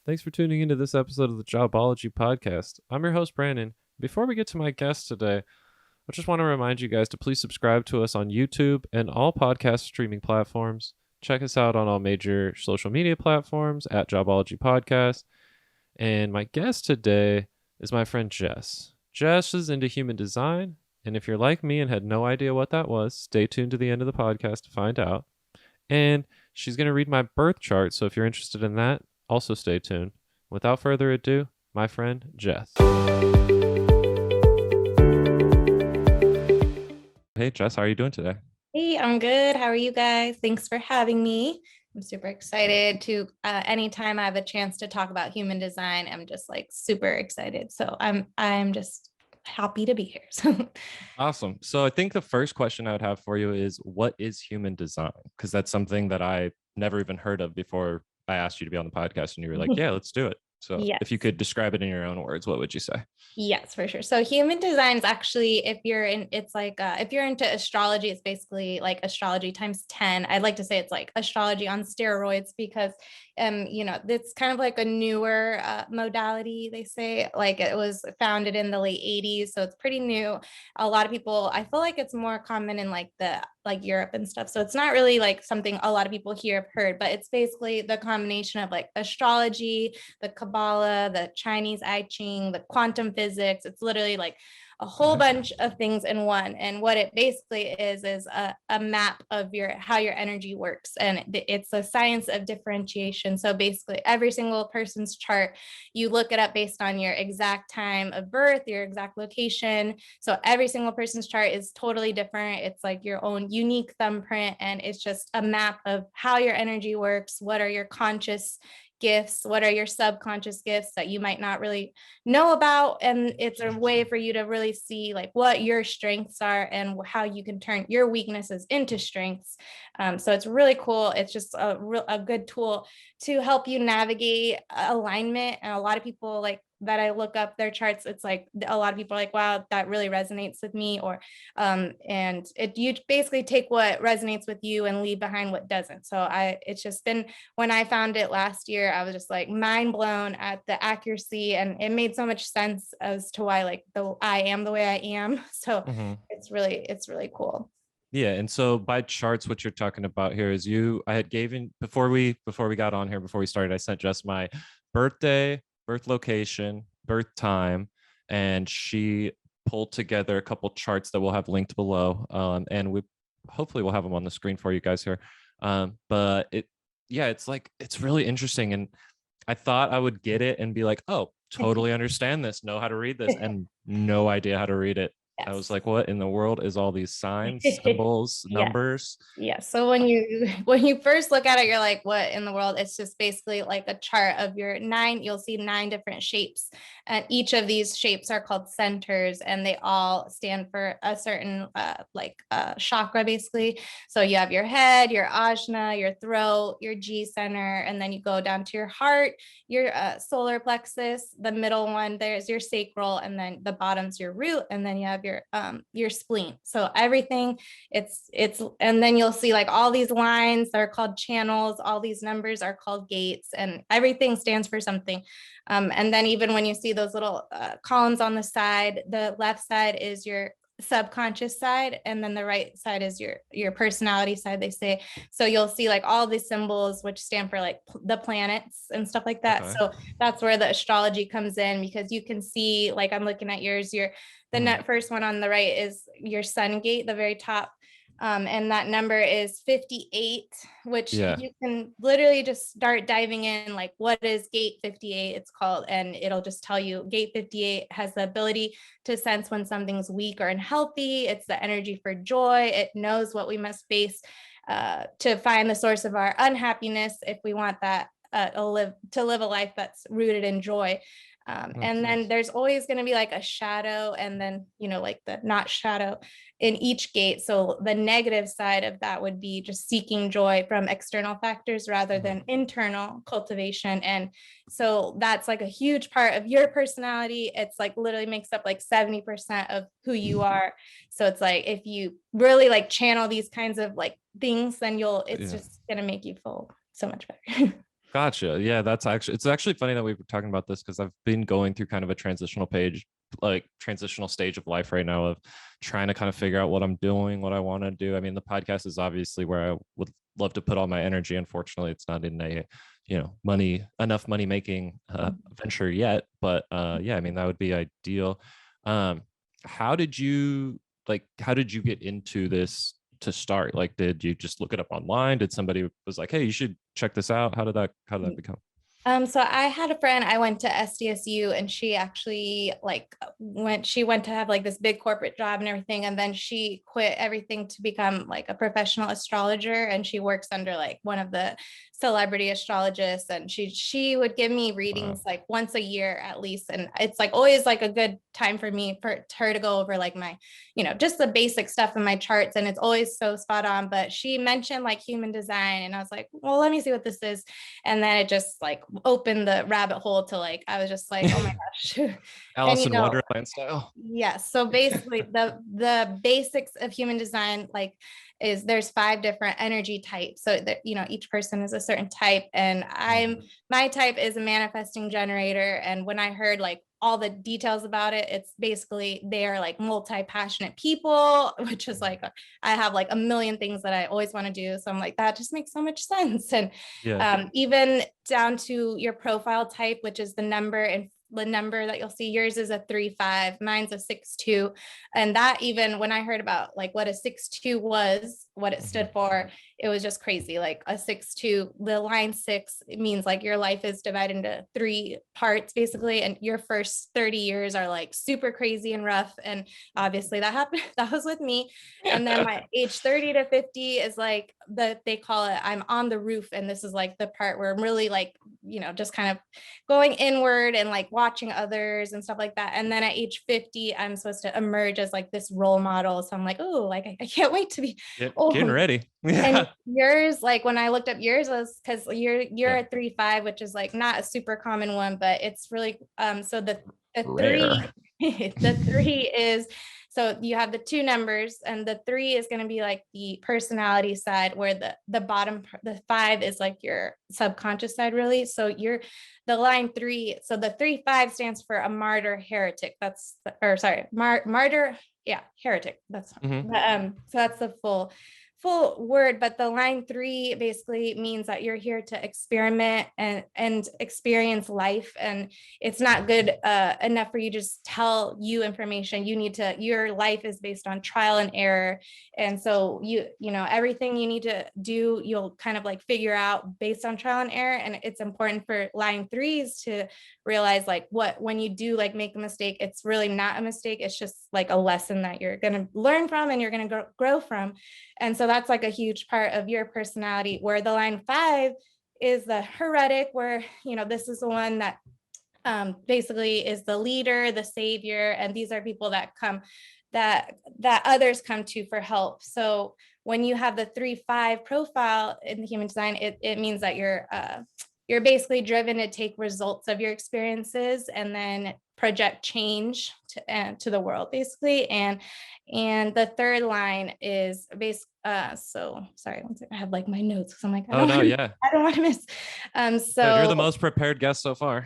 Thanks for tuning into this episode of the Jobology podcast. I'm your host, Brandon. Before we get to my guest today, I just want to remind you guys to please subscribe to us on YouTube and all podcast streaming platforms. Check us out on all major social media platforms at Jobology Podcast. And my guest today is my friend Jess. Jess is into human design, and if you're like me and had no idea what that was, stay tuned to the end of the podcast to find out. And she's going to read my birth chart, so if you're interested in that, also stay tuned. Without further ado, my friend Jess. Hey Jess, how are you doing today? Hey, I'm good. How are you guys? Thanks for having me. I'm super excited to anytime I have a chance to talk about human design, I'm just like super excited. So I'm just happy to be here. So Awesome. So I think the first question I would have for you is, what is human design? Because that's something that I never even heard of before I asked you to be on the podcast, and you were like, yeah, let's do it. So if you yes. could describe it in your own words, what would you say? Yes, for sure. So human design is actually, if you're in, it's like, if you're into astrology, it's basically like astrology times 10. I'd like to say it's like astrology on steroids because, it's kind of like a newer modality. They say like it was founded in the late 80s. So it's pretty new. A lot of people, I feel like it's more common in like Europe and stuff. So it's not really like something a lot of people here have heard, but it's basically the combination of like astrology, the Kabbalah, the Chinese I Ching, the quantum physics. It's literally like a whole bunch of things in one. And what it basically is a map of how your energy works. And it's a science of differentiation. So basically every single person's chart, you look it up based on your exact time of birth, your exact location. So every single person's chart is totally different. It's like your own unique thumbprint. And it's just a map of how your energy works. What are your conscious gifts? What are your subconscious gifts that you might not really know about? And it's a way for you to really see like what your strengths are and how you can turn your weaknesses into strengths. So it's really cool. It's just a good tool to help you navigate alignment. And a lot of people like that I look up their charts, it's like a lot of people are like, wow, that really resonates with me. Or and you basically take what resonates with you and leave behind what doesn't. So it's just been, when I found it last year, I was just like mind blown at the accuracy, and it made so much sense as to why like I am the way I am. So Mhm. it's really cool. Yeah, and so by charts, what you're talking about here is I had given before we got on here, before we started, I sent just my birthday, birth location, birth time, and she pulled together a couple charts that we'll have linked below. And we hopefully we'll have them on the screen for you guys here. But it's really interesting. And I thought I would get it and be like, oh, totally understand this, know how to read this, and no idea how to read it. I was Yes. like, what in the world is all these signs, symbols, Yes. numbers? Yeah. So when you first look at it, you're like, what in the world? It's just basically like a chart of your nine. You'll see 9 different shapes. And each of these shapes are called centers, and they all stand for a certain chakra, basically. So you have your head, your ajna, your throat, your G center, and then you go down to your heart, your solar plexus. The middle one, there's your sacral, and then the bottom's your root, and then you have your spleen. So everything, it's and then you'll see like all these lines are called channels, all these numbers are called gates, and everything stands for something. And then even when you see those little columns on the side, the left side is your subconscious side, and then the right side is your personality side, they say. So you'll see like all these symbols which stand for like the planets and stuff like that. Okay. So that's where the astrology comes in, because you can see, like I'm looking at yours, the Mhm. net first one on the right is your sun gate, the very top. And that number is 58, which Yeah. you can literally just start diving in, like what is gate 58, it's called, and it'll just tell you gate 58 has the ability to sense when something's weak or unhealthy. It's the energy for joy. It knows what we must face to find the source of our unhappiness if we want that to live a life that's rooted in joy. And then there's always going to be like a shadow, and then like the not shadow in each gate. So the negative side of that would be just seeking joy from external factors rather than internal cultivation. And so that's like a huge part of your personality. It's like literally makes up like 70% of who you are. So it's like if you really like channel these kinds of like things, then it's Yeah. just gonna make you feel so much better. Gotcha. Yeah, it's actually funny that we were talking about this because I've been going through kind of a transitional page, like transitional stage of life right now of trying to kind of figure out what I'm doing, what I want to do. I mean, the podcast is obviously where I would love to put all my energy. Unfortunately, it's not in a, enough money making venture yet. But yeah, I mean, that would be ideal. Um, how did you how did you get into this to start? Like, did you just look it up online? Did somebody was like, hey, you should check this out? How did that become? So I had a friend, I went to SDSU and she actually she went to have like this big corporate job and everything. And then she quit everything to become like a professional astrologer. And she works under like one of the celebrity astrologists. And she would give me Wow. readings like once a year at least. And it's like always like a good time for me for her to go over like my, just the basic stuff in my charts. And it's always so spot on. But she mentioned like human design. And I was like, well, let me see what this is. And then it just like opened the rabbit hole to like, I was just like, oh my gosh. And Alice in Wonderland style. yes. So basically the basics of human design, like is there's 5 different energy types. So that, each person is a certain type. And my type is a manifesting generator. And when I heard like all the details about it, it's basically they're like multi-passionate people, which is like I have like a million things that I always want to do. So I'm like, that just makes so much sense. And Yeah. even down to your profile type, which is the number that you'll see. Yours is a 3-5, mine's a 6-2. And that, even when I heard about like what a 6-2 was, what it stood Mhm. for, it was just crazy. Like a 6-2, the line 6, it means like your life is divided into 3 parts basically. And your first 30 years are like super crazy and rough. And obviously that happened. That was with me. And then my age 30 to 50 is like they call it, I'm on the roof. And this is like the part where I'm really like, just kind of going inward and like watching others and stuff like that. And then at age 50, I'm supposed to emerge as like this role model. So I'm like, oh, like I can't wait to be Getting old. ready. And Yeah. yours, like when I looked up yours, was because you're Yeah. a 3-5, which is like not a super common one, but it's really so the three Rare. the 3 is, so you have the 2 numbers, and the 3 is going to be like the personality side, where the bottom, the 5 is like your subconscious side, really. So you're the line 3. So the 3-5 stands for a martyr heretic. That's or sorry, martyr, yeah, heretic. That's Hmm. so that's the full word. But the line 3 basically means that you're here to experiment and experience life. And it's not good enough for you to just tell you information. You need to, your life is based on trial and error. And so everything you need to do, you'll kind of like figure out based on trial and error. And it's important for line 3s to realize like when you do like make a mistake, it's really not a mistake. It's just like a lesson that you're going to learn from and you're going to grow from. And so that's like a huge part of your personality, where the line 5 is the heretic, where, this is the one that basically is the leader, the savior. And these are people that come, that others come to for help. So when you have the 3-5 profile in the human design, it means that you're basically driven to take results of your experiences and then project change to the world, basically. And the third line is so sorry, I have like my notes because I'm like, Oh no, yeah. I don't want to miss. Dude, you're the So most prepared guest so far.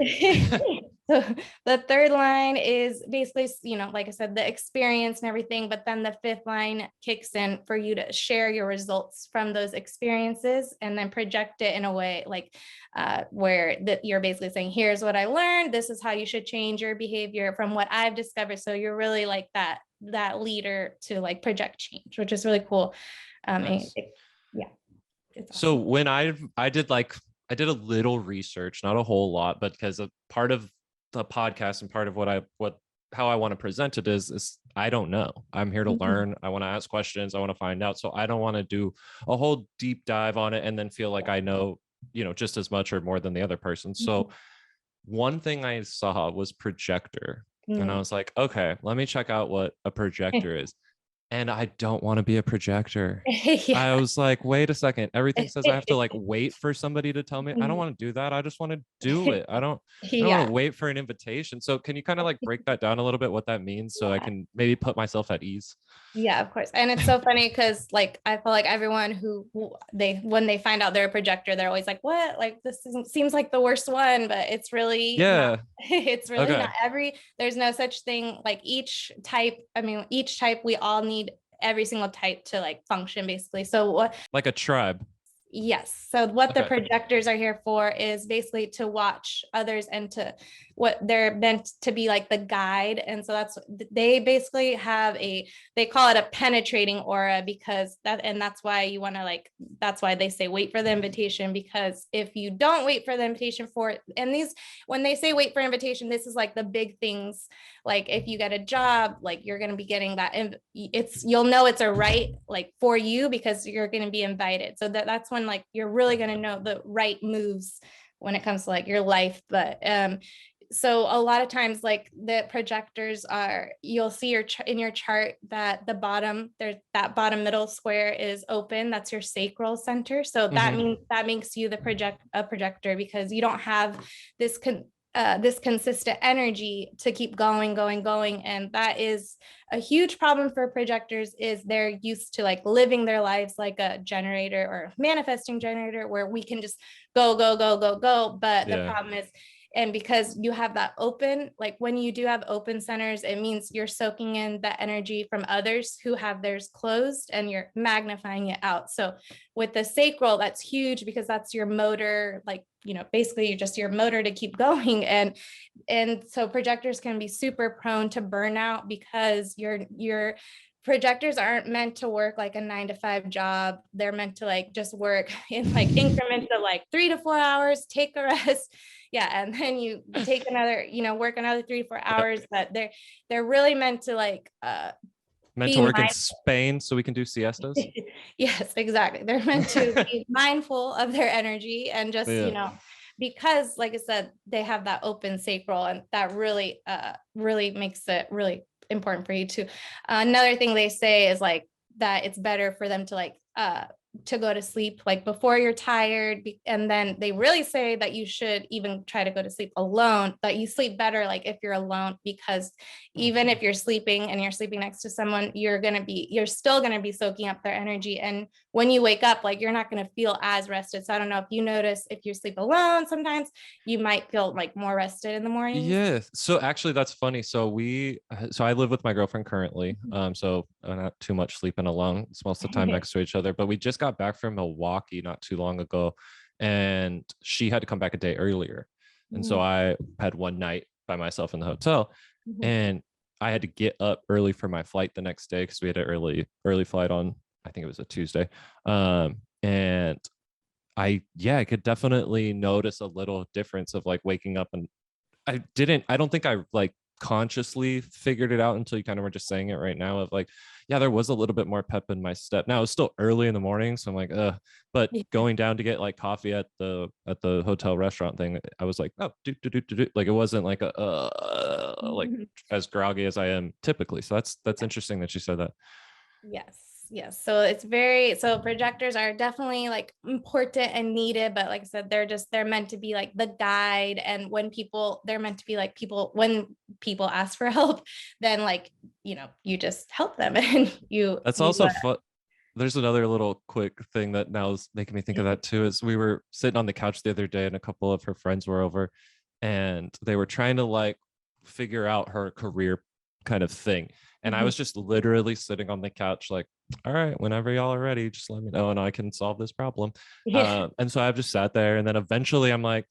so the third line is basically, like I said, the experience and everything. But then the 5th line kicks in for you to share your results from those experiences and then project it in a way like where that you're basically saying, here's what I learned. This is how you should change your behavior from what I've discovered. So you're really like that leader to like project change, which is really cool. Nice. Yeah, it's So awesome. when I did a little research, not a whole lot, but because a part of the podcast and part of how I want to present it is I don't know. I'm here to Mhm. learn. I want to ask questions. I want to find out. So I don't want to do a whole deep dive on it and then feel like I know, just as much or more than the other person. So one thing I saw was projector. And I Mhm. was like, okay, let me check out what a projector is. and I don't want to be a projector. I Yeah. was like, wait a second. Everything says I have to like wait for somebody to tell me. I don't want to do that. I just want to do it. I don't want Yeah. to wait for an invitation. So can you kind of like break that down a little bit, what that means, so I Yeah. can maybe put myself at ease? Yeah, of course. And it's so funny because like I feel like everyone who they when they find out they're a projector, they're always like, what? Like seems like the worst one, but it's really not. Yeah. It's really not Okay. there's no such thing like each type. I mean, each type we all need every single type to like function basically. So what Like a tribe. Yes. So what the Okay. projectors are here for is basically to watch others and to what they're meant to be like the guide. And so that's they basically have they call it a penetrating aura because that's why you want to like that's why they say wait for the invitation, because if you don't wait for the invitation for it, and these when they say wait for invitation, this is like the big things, like if you get a job, like you're going to be getting that you'll know it's a right like for you because you're going to be invited. So that's when like you're really going to know the right moves when it comes to like your life. But so a lot of times like the projectors are, you'll see in your chart that the bottom there's that bottom middle square is open. That's your sacral center. So that Mm-hmm. means that makes you a projector because you don't have this this consistent energy to keep going, and that is a huge problem for projectors. Is they're used to like living their lives like a generator or manifesting generator where we can just go, but the Yeah. problem is, and because you have that open, like when you do have open centers, it means you're soaking in the energy from others who have theirs closed and you're magnifying it out. So with the sacral, that's huge because that's your motor, like, basically you're just your motor to keep going. And so projectors can be super prone to burnout because your projectors aren't meant to work like a 9 to 5 job. They're meant to like just work in like increments of like 3 to 4 hours, take a rest. Yeah. And then you take another, work another 3 to 4 hours, but they're really meant to like Meant to be work in mindful. Spain so we can do siestas. Yes, exactly. They're meant to be mindful of their energy and just, Yeah. because like I said, they have that open sacral, and that really, really makes it really important for you to. Another thing they say is like that it's better for them to like, to go to sleep like before you're tired. And then they really say that you should even try to go to sleep alone, that you sleep better like if you're alone, because even if you're sleeping and you're sleeping next to someone, you're still going to be soaking up their energy. And when you wake up, like you're not going to feel as rested. So I don't know if you notice, if you sleep alone, sometimes you might feel like more rested in the mornings. Yeah. So actually that's funny. So I live with my girlfriend currently. So not too much sleeping alone. It's most of the time next to each other. But we just got back from Milwaukee not too long ago, and she had to come back a day earlier. And so I had one night by myself in the hotel, and I had to get up early for my flight the next day because we had an early flight on, I think it was a Tuesday. And I could definitely notice a little difference of like waking up, and I don't think I like consciously figured it out until you kind of were just saying it right now of like, yeah, there was a little bit more pep in my step. Now it's still early in the morning, so I'm like, but going down to get like coffee at the hotel restaurant thing, I was like, oh, like it wasn't like like as groggy as I am typically. So that's interesting that you said that. Yes. Yes. So projectors are definitely like important and needed, but like I said, they're meant to be like the guide. And they're meant to be like when people ask for help, then like, you just help them and That's also fun. There's another little quick thing that now is making me think of that too. Is we were sitting on the couch the other day and a couple of her friends were over, and they were trying to like figure out her career kind of thing. And I was just literally sitting on the couch, like, all right, whenever y'all are ready, just let me know and I can solve this problem. yeah. And so I've just sat there, and then eventually I'm like,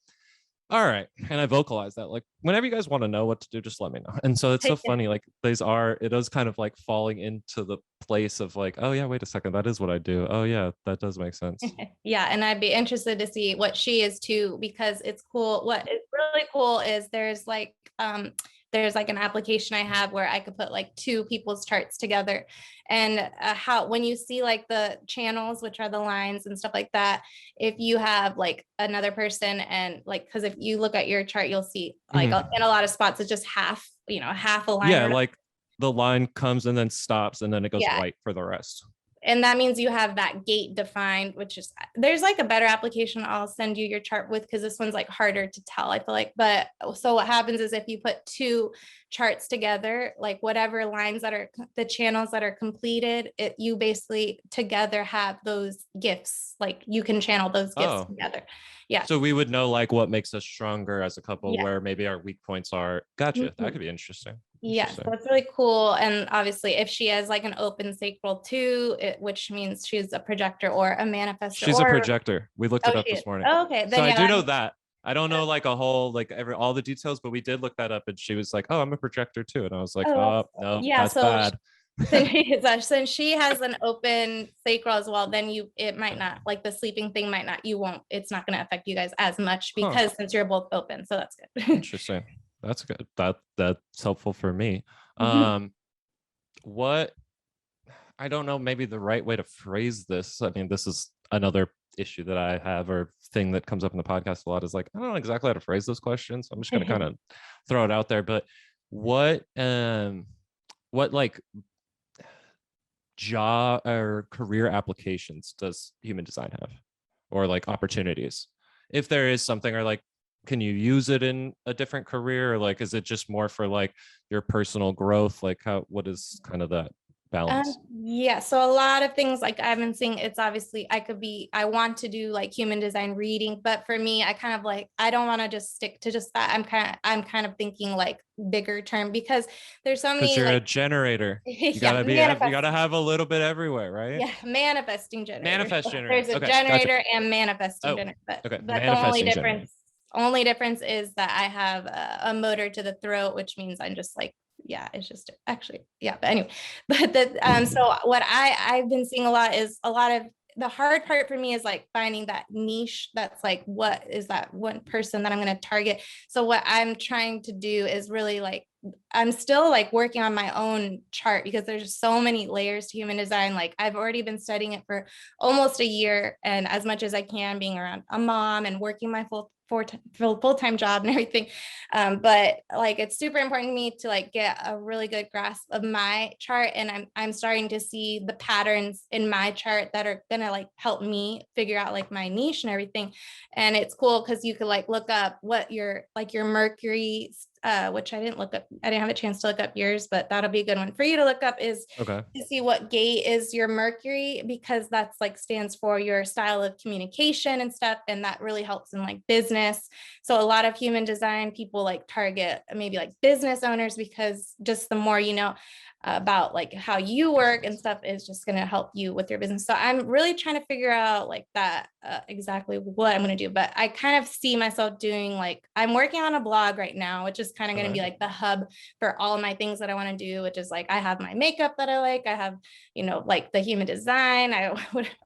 all right. And I vocalize that, like, whenever you guys want to know what to do, just let me know. And so it's so funny. Like, it is kind of like falling into the place of like, oh, yeah, wait a second. That is what I do. Oh, yeah, that does make sense. Yeah, and I'd be interested to see what she is too, because it's cool. What is really cool is there's like an application I have where I could put like two people's charts together, and how when you see like the channels, which are the lines and stuff like that, if you have like another person, and like because if you look at your chart, you'll see like Mhm. in a lot of spots it's just half, half a line Yeah. or Like, the line comes and then stops and then it goes Yeah. white for the rest. And that means you have that gate defined, which is, there's like a better application I'll send you your chart with, because this one's like harder to tell, I feel like. But so what happens is if you put two charts together, like whatever lines that are the channels that are completed, you basically together have those gifts. Like you can channel those gifts together. Yeah. So we would know like what makes us stronger as a couple, Yeah. where maybe our weak points are. Gotcha. Mm-hmm. That could be interesting. Yes, that's really cool. And obviously, if she has like an open sacral too, which means she's a projector or a manifestor. She's a projector. We looked it up this morning. Oh, okay. Then so I do know that. I don't know like a whole like all the details, but we did look that up, and she was like, "Oh, I'm a projector too," and I was like, "Oh, no, yeah, that's bad." Since she has an open sacral as well, then it might not, like the sleeping thing might not, it's not going to affect you guys as much, because since you're both open. So that's good. Interesting. That's good. That's helpful for me. What, I don't know, maybe the right way to phrase this. I mean, this is another issue that I have, or thing that comes up in the podcast a lot, is like, I don't know exactly how to phrase this question. So I'm just going to kind of throw it out there. But what like job or career applications does human design have, or like opportunities, if there is something, or like, can you use it in a different career, or like, is it just more for like your personal growth? Like what is kind of that balance? Yeah, so a lot of things, like I've been seeing, it's obviously I want to do like human design reading, but for me, I kind of like, I don't want to just stick to just that. I'm kind of thinking like bigger term, because there's so many, because you're like, a generator. You gotta you gotta have a little bit everywhere, right? Yeah, manifesting generator. There's a okay, generator and manifesting generator. But the only difference is that I have a motor to the throat, which means I'm just like, yeah, it's just actually, yeah. But anyway, so what I've been seeing a lot is the hard part for me is like finding that niche that's like, what is that one person that I'm going to target? So what I'm trying to do is really like, I'm still like working on my own chart, because there's so many layers to human design. Like I've already been studying it for almost a year, and as much as I can, being around a mom and working my full-time job and everything. But like, it's super important to me to like get a really good grasp of my chart. And I'm starting to see the patterns in my chart that are going to like help me figure out like my niche and everything. And it's cool because you could like look up what your Mercury, which I didn't look up. I didn't have a chance to look up yours, but that'll be a good one for you to look up, is to see what gate is your Mercury, because that's like stands for your style of communication and stuff. And that really helps in like business. So a lot of human design people like target maybe like business owners, because just the more you know about like how you work and stuff is just going to help you with your business. So I'm really trying to figure out like that exactly what I'm going to do. But I kind of see myself doing like, I'm working on a blog right now, which is kind of going to be like the hub for all of my things that I want to do, which is like, I have my makeup that I like, I have, you know, like the human design,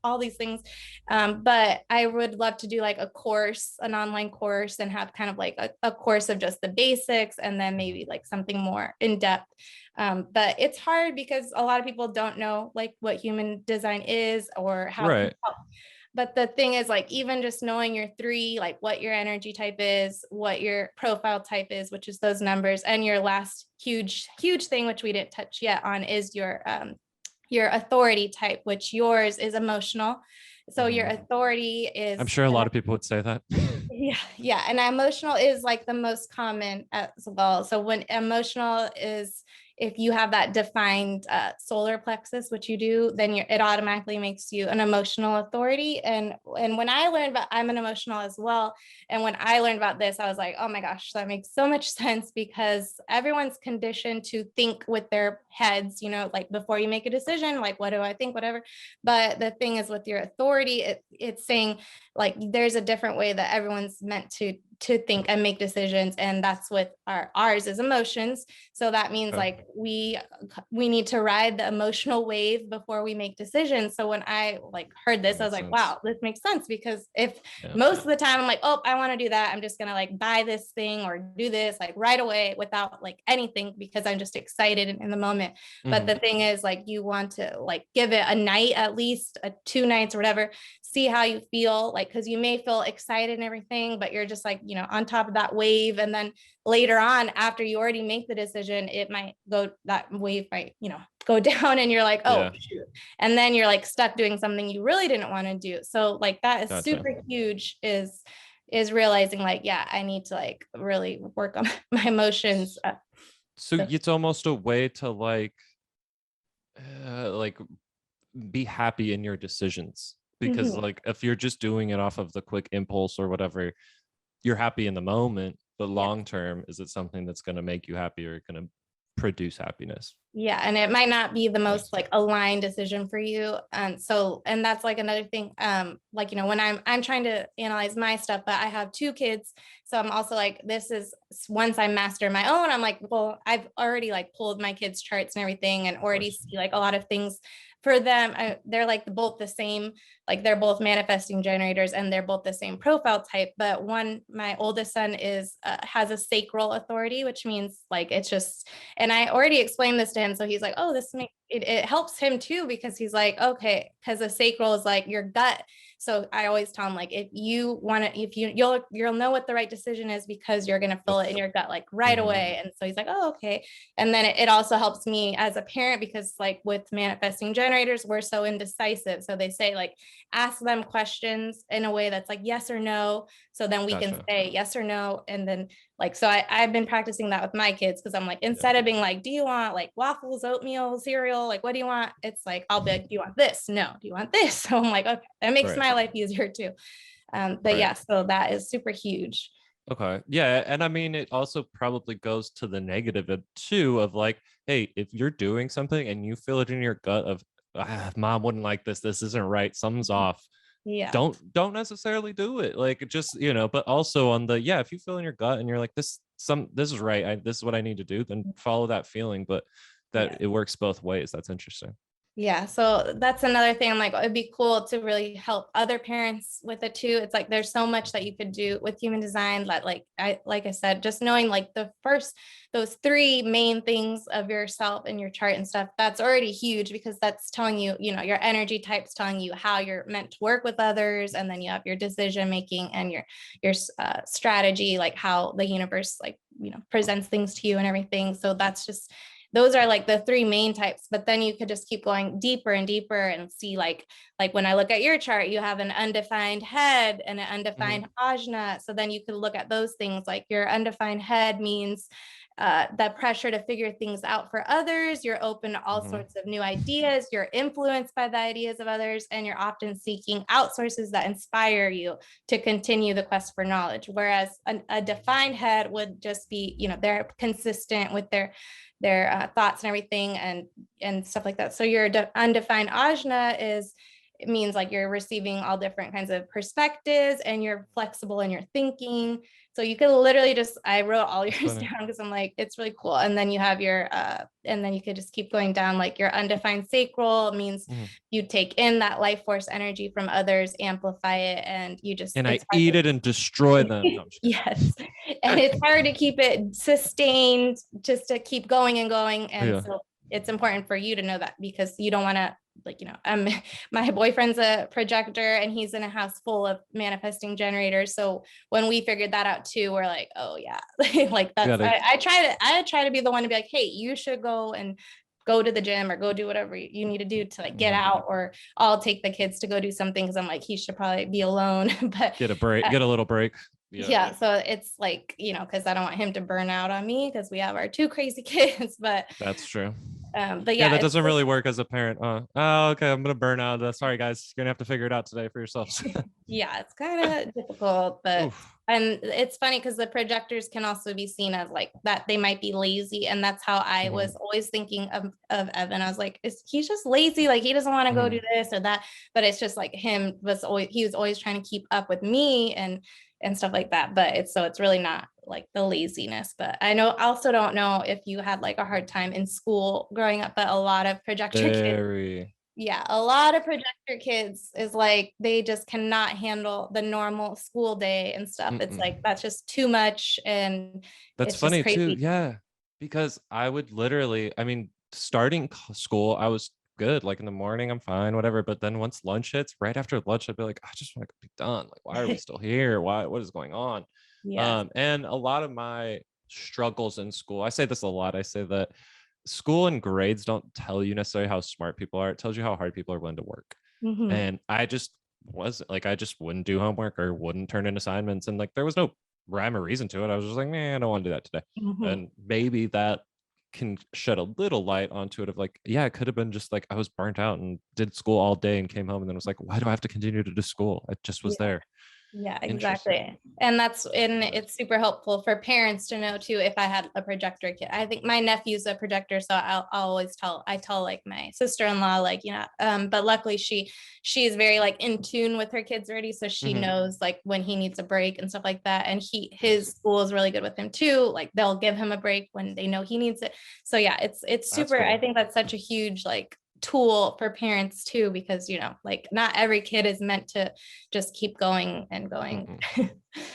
all these things. But I would love to do like a course, an online course, and have kind of like a course of just the basics, and then maybe like something more in depth. But it's hard because a lot of people don't know like what human design is or how it can help. But the thing is, like, even just knowing your three, like what your energy type is, what your profile type is, which is those numbers, and your last huge thing, which we didn't touch yet on, is your authority type, which yours is emotional. So your authority is, I'm sure a lot of people would say that. Yeah. And emotional is like the most common as well. So when emotional is, if you have that defined solar plexus, which you do, then it automatically makes you an emotional authority. And when I learned about, I'm an emotional as well. And when I learned about this, I was like, oh my gosh, that makes so much sense, because everyone's conditioned to think with their heads, you know, like before you make a decision, like, what do I think, whatever. But the thing is with your authority, it's saying like, there's a different way that everyone's meant to think and make decisions. And that's with ours is emotions. So that means like we need to ride the emotional wave before we make decisions. So when I like heard this, I was like, wow, this makes sense, because if most of the time I'm like, oh, I want to do that, I'm just going to like buy this thing or do this like right away without like anything, because I'm just excited in the moment. But the thing is, like, you want to like give it a night, at least 2 nights or whatever, see how you feel, like, because you may feel excited and everything, but you're just like, on top of that wave. And then later on, after you already make the decision, that wave might, go down, and you're like, oh, Yeah. shoot. And then you're like stuck doing something you really didn't want to do. So like that is Gotcha. super huge, is realizing like, yeah, I need to like really work on my emotions. So it's almost a way to like be happy in your decisions, because like if you're just doing it off of the quick impulse or whatever, you're happy in the moment, but long term, is it something that's going to make you happy or going to produce happiness? Yeah, and it might not be the most like aligned decision for you. And that's like another thing. Like, when I'm trying to analyze my stuff, but I have two kids. So I'm also like, this is once I master my own, I'm like, well, I've already like pulled my kids' charts and everything, and already see like a lot of things for them. They're like both the same, like they're both manifesting generators, and they're both the same profile type. But my oldest son has a sacral authority, which means like it's just, and I already explained this to him. So he's like, oh, it helps him too, because he's like, okay, because the sacral is like your gut. So I always tell him like, if you want to, you'll know what the right decision is, because you're going to feel it in your gut like right away. And so he's like, oh, okay. And then it also helps me as a parent, because like with manifesting generators, we're so indecisive. So they say like, ask them questions in a way that's like yes or no. So then we can say yes or no. And then like, so I've been practicing that with my kids, because I'm like, instead of being like, do you want like waffles, oatmeal, cereal? Like, what do you want? It's like, I'll be like, do you want this? No. Do you want this? So I'm like, okay, that makes my life easier too. But yeah, so that is super huge. Okay. Yeah. And I mean, it also probably goes to the negative too, of like, hey, if you're doing something and you feel it in your gut of, mom wouldn't like this, this isn't right, something's off. Yeah. Don't necessarily do it. Like just, but also on the, if you feel in your gut and you're like, this is right, this is what I need to do, then follow that feeling. But that it works both ways. That's interesting. Yeah. So that's another thing. I'm like, it'd be cool to really help other parents with it too. It's like, there's so much that you could do with human design that like I said, just knowing like those three main things of yourself and your chart and stuff, that's already huge, because that's telling you, your energy type's telling you how you're meant to work with others. And then you have your decision making and your strategy, like how the universe, like, presents things to you and everything. So that's just, those are like the three main types, but then you could just keep going deeper and deeper and see like when I look at your chart, you have an undefined head and an undefined ajna. So then you could look at those things, like your undefined head means that pressure to figure things out for others. You're open to all sorts of new ideas. You're influenced by the ideas of others, and you're often seeking out sources that inspire you to continue the quest for knowledge. Whereas a defined head would just be, they're consistent with their thoughts and everything and stuff like that. So your undefined ajna it means like you're receiving all different kinds of perspectives, and you're flexible in your thinking. So you could literally I wrote all yours down, because I'm like, it's really cool. And then you have and then you could just keep going down, like your undefined sacral means you take in that life force energy from others, amplify it, and I eat it and destroy them. No, yes. And it's hard to keep it sustained, just to keep going and going. And so it's important for you to know that, because you don't want to, like, my boyfriend's a projector, and he's in a house full of manifesting generators. So when we figured that out too, we're like, oh yeah, like that's, I try to be the one to be like, hey, you should go to the gym or go do whatever you need to do to like get out, or I'll take the kids to go do something, because I'm like, he should probably be alone. But get a little break. Yeah. So it's like, because I don't want him to burn out on me, because we have our two crazy kids. But that's true. But yeah, that doesn't really work as a parent. Oh, okay, I'm gonna burn out. Sorry, guys, you're gonna have to figure it out today for yourselves. Yeah, it's kind of difficult, but and it's funny because the projectors can also be seen as like that they might be lazy, and that's how I was always thinking of Evan. I was like, he's just lazy, like he doesn't want to go do this or that, but it's just like he was always trying to keep up with me and stuff like that. But it's really not like the laziness. But I don't know if you had like a hard time in school growing up, but a lot of projector kids, a lot of projector kids is like they just cannot handle the normal school day and stuff. It's like that's just too much, and that's funny too. Yeah, because I would literally, starting school, I was good. Like in the morning, I'm fine, whatever. But then once lunch hits, right after lunch, I'd be like, I just want to be done. Like, why are we still here? What is going on? Yes. And a lot of my struggles in school, I say this a lot, I say that school and grades don't tell you necessarily how smart people are. It tells you how hard people are willing to work. Hmm. And I just wasn't like, I just wouldn't do homework or wouldn't turn in assignments. And like, there was no rhyme or reason to it. I was just like, man, I don't want to do that today. Hmm. And maybe that can shed a little light onto it of like, yeah, it could have been just like I was burnt out and did school all day and came home and then was like, why do I have to continue to do school? It just was there. Yeah, Interesting. exactly. And it's super helpful for parents to know too if I had a projector kid. I think my nephew's a projector, so I'll always tell like my sister-in-law, like, but luckily she's very like in tune with her kids already. So she Mhm. knows like when he needs a break and stuff like that. And his Nice. school is really good with him too. Like they'll give him a break when they know he needs it. So yeah, it's That's super. I cool. think that's such a huge like tool for parents too, because like not every kid is meant to just keep going and going. Mm-mm.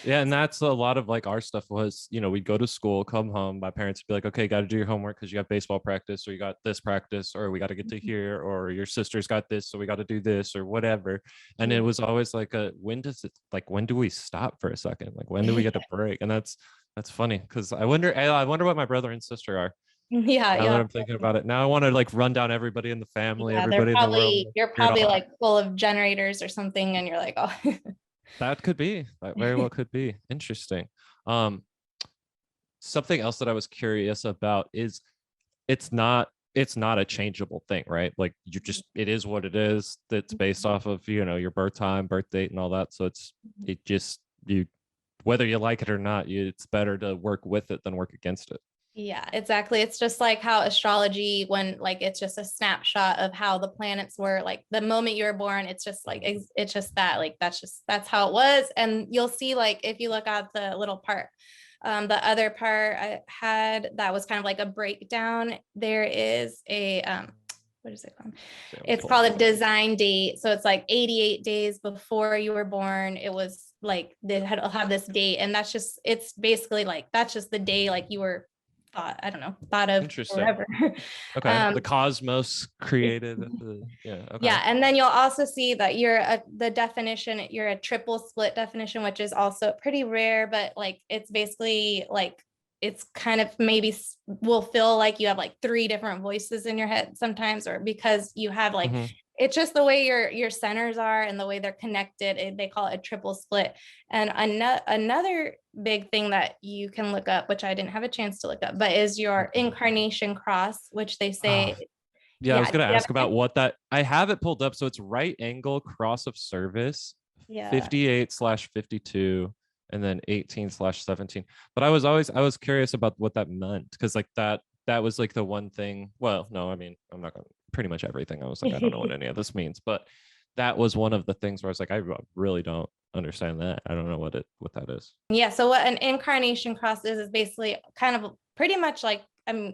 Yeah, and that's a lot of like our stuff was, we'd go to school, come home, my parents would be like, okay, got to do your homework because you got baseball practice or you got this practice or we got to get to here or your sister's got this, so we got to do this or whatever. And it Yeah. was always like when do we stop for a second? Like when do we get a break? And that's funny because I wonder what my brother and sister are. Yeah, Now that yeah. I'm thinking about it, now I want to like run down everybody in the family, Yeah, they're everybody in the world, probably you're figure it probably all out. like full of generators or something, and you're like, oh. That could be. That very well could be. Interesting. Um, Something else that I was curious about is it's not a changeable thing, right? Like it is what it is. That's based off of, your birth time, birth date, and all that. So it just you whether you like it or not, it's better to work with it than work against it. Yeah, exactly. It's just like how astrology, when like it's just a snapshot of how the planets were, like the moment you were born, it's just like it's just that, like that's how it was. And you'll see, like if you look at the little part, the other part I had that was kind of like a breakdown. There is a what is it called? So I'm It's pulling called it a up. design date. So it's like 88 days before you were born. It was like they had have this date, and it's basically like that's just the day like you were thought of Interesting. forever. Okay. um The cosmos created yeah, okay. yeah, and then you'll also see that the definition, you're a triple split definition, which is also pretty rare, but like it's basically like it's kind of maybe will feel like you have like three different voices in your head sometimes, or because you have like Hmm. it's just the way your centers are and the way they're connected. They call it a triple split. And another big thing that you can look up, which I didn't have a chance to look up, but is your incarnation cross, which they Oh, say, yeah, I yeah, was gonna yeah, ask about what that I have it pulled up. So it's right angle cross of service, yeah. 58/52, and then 18/17. But I was curious about what that meant because like that was like the one thing. Well, no, I mean, I'm not gonna pretty much everything. I was like, I don't know what any of this means, but that was one of the things where I was like, I really don't understand that. I don't know what that is. Yeah, so what an incarnation cross is basically kind of pretty much like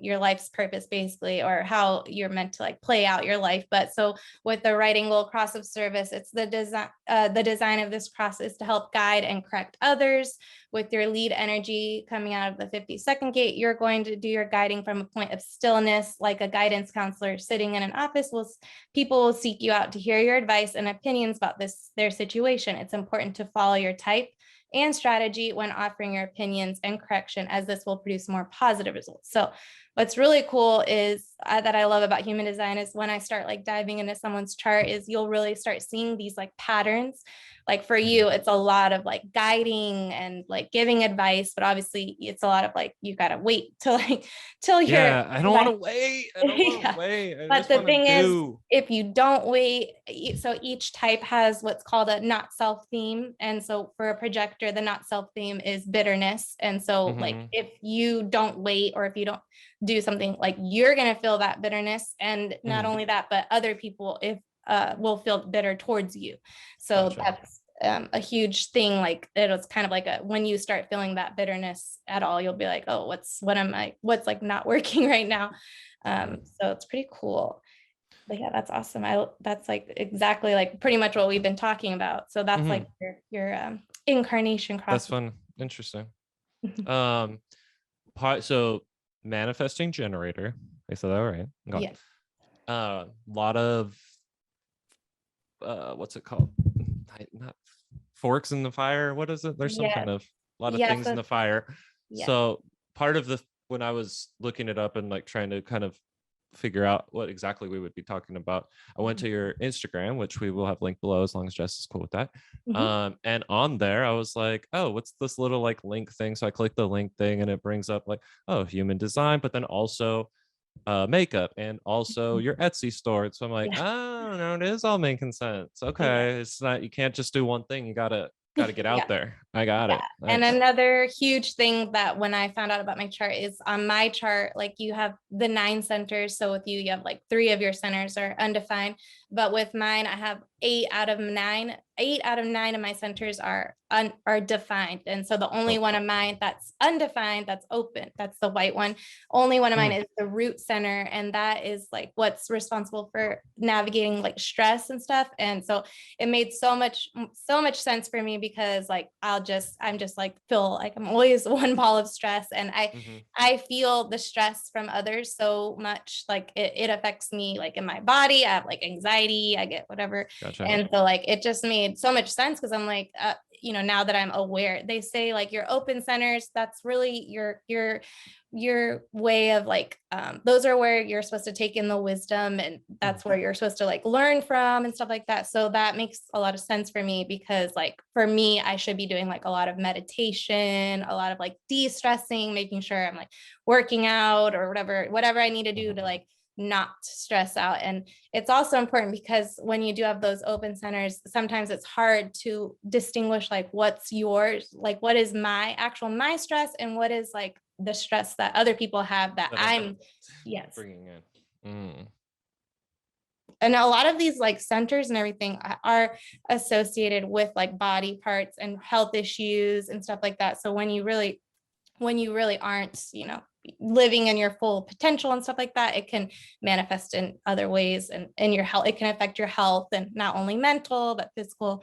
your life's purpose, basically, or how you're meant to like play out your life. But so with the right angle cross of service, it's the design of this cross is to help guide and correct others. With your lead energy coming out of the 52nd gate, you're going to do your guiding from a point of stillness, like a guidance counselor sitting in an office. People will seek you out to hear your advice and opinions about their situation. It's important to follow your type and strategy when offering your opinions and correction, as this will produce more positive results. So what's really cool is that I love about human design is when I start like diving into someone's chart is you'll really start seeing these like patterns. Like for you, it's a lot of like guiding and like giving advice, but obviously it's a lot of like you gotta wait till like till you're Yeah, I don't want like to wait. I don't want to yeah. wait. I But just the want to thing is, do. if you don't wait, so each type has what's called a not self theme. And so for a projector, the not self theme is bitterness. And so, like, Hmm. if you don't wait or if you don't do something, like, you're going to feel that bitterness. And not Hmm. only that, but other people will feel bitter towards you. So Gotcha. that's a huge thing. Like, it was kind of like when you start feeling that bitterness at all, you'll be like, oh, what's like not working right now. Mhm. So it's pretty cool. But yeah, that's awesome. That's like exactly like pretty much what we've been talking about. So that's like Mhm. your incarnation That's cross. fun. Interesting. Um, so manifesting generator. I said that right. Got Yeah. a lot of what's it called? Not forks in the fire. What is it? There's some Yeah. kind of lot of Yeah. things in the fire. Yeah. So part of when I was looking it up and like trying to kind of figure out what exactly we would be talking about, I went to your Instagram, which we will have linked below as long as Jess is cool with that. Mhm. And on there I was like, oh, what's this little like link thing? So I clicked the link thing and it brings up like, oh, human design, but then also makeup and also your Etsy store. So I'm like, Yeah. oh no, it is all making sense. Yeah. Okay, it's not, you can't just do one thing. You gotta get Yeah. out there. I got Yeah. it. And Nice. another huge thing that when I found out about my chart is on my chart, like you have the 9 centers. So with you have like 3 of your centers are undefined. But with mine, I have 8 out of 9. 8 out of 9 of my centers are defined. And so the only Oh, one of mine that's undefined, that's open, that's the white one. Only one of mine is the root center. And that is like what's responsible for navigating like stress and stuff. And so it made so much sense for me because like I'm just like feel like I'm always one ball of stress, and I feel the stress from others so much, like it affects me like in my body. I have like anxiety, I get whatever. gotcha. And so like it just made so much sense because I'm like now that I'm aware, they say like your open centers, that's really your way of like those are where you're supposed to take in the wisdom, and that's where you're supposed to like learn from and stuff like that. So that makes a lot of sense for me because like for me, I should be doing like a lot of meditation, a lot of like de-stressing, making sure I'm like working out or whatever I need to do to like not stress out. And it's also important because when you do have those open centers, sometimes it's hard to distinguish like what's yours, like what is my stress and what is like the stress that other people have that I'm yes. Bringing in. And a lot of these like centers and everything are associated with like body parts and health issues and stuff like that. So when you really aren't, living in your full potential and stuff like that, it can manifest in other ways, and in your health, it can affect your health, and not only mental but physical.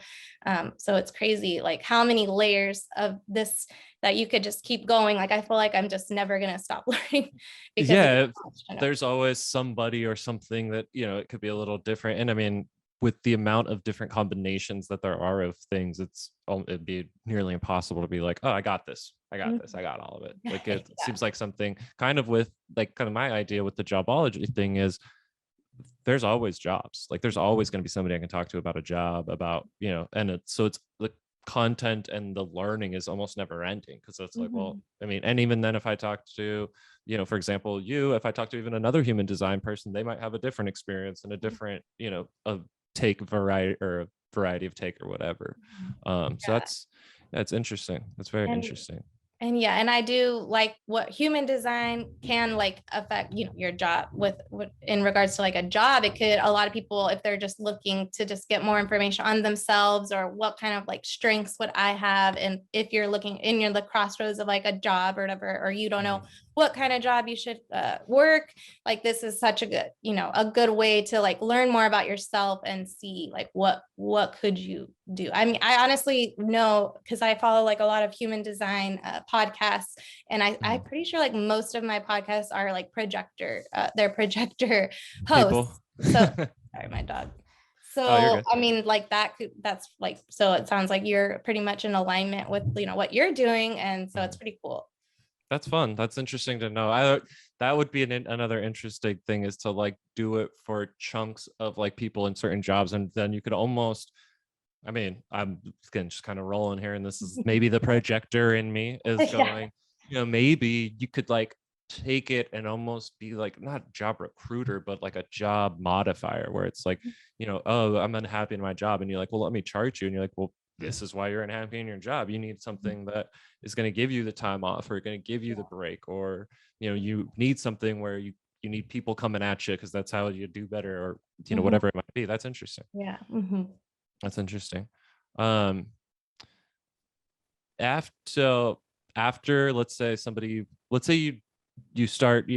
So it's crazy like how many layers of this that you could just keep going. Like I feel like I'm just never going to stop learning because Yeah, there's always somebody or something that, it could be a little different. And I mean, with the amount of different combinations that there are of things, it'd be nearly impossible to be like, oh, I got this, I got all of it. Like it seems like something kind of with like kind of my idea with the Jobology thing is there's always jobs. Like there's always going to be somebody I can talk to about a job, about, and it's the content and the learning is almost never ending, because it's like, well, I mean, and even then if I talk to, for example, if I talk to even another human design person, they might have a different experience and a different, a variety of take or whatever. So that's interesting. That's very interesting. And yeah, and I do like what human design can like affect, your job with in regards to like a job. It could, a lot of people, if they're just looking to just get more information on themselves or what kind of like strengths would I have. And if you're looking in the crossroads of like a job or whatever, or you don't know what kind of job you should work, like this is such a good, a good way to like learn more about yourself and see like what could you do. I mean, I honestly know because I follow like a lot of human design podcasts, and I'm pretty sure like most of my podcasts are like they're projector hosts. So sorry, my dog. So I mean, like that's like, so it sounds like you're pretty much in alignment with what you're doing, and so it's pretty cool. That's fun. That's interesting to know. That would be another interesting thing, is to like do it for chunks of like people in certain jobs, and then you could almost, I mean, I'm just kind of rolling here, and this is maybe the projector in me is going, maybe you could like take it and almost be like not job recruiter, but like a job modifier, where it's like, oh, I'm unhappy in my job, and you're like, well, let me chart you, and you're like, well, this is why you're unhappy in your job. You need something that is going to give you the time off, or going to give you the break, or you need something where you need people coming at you because that's how you do better, or whatever it might be. That's interesting. Yeah. That's interesting. After let's say you start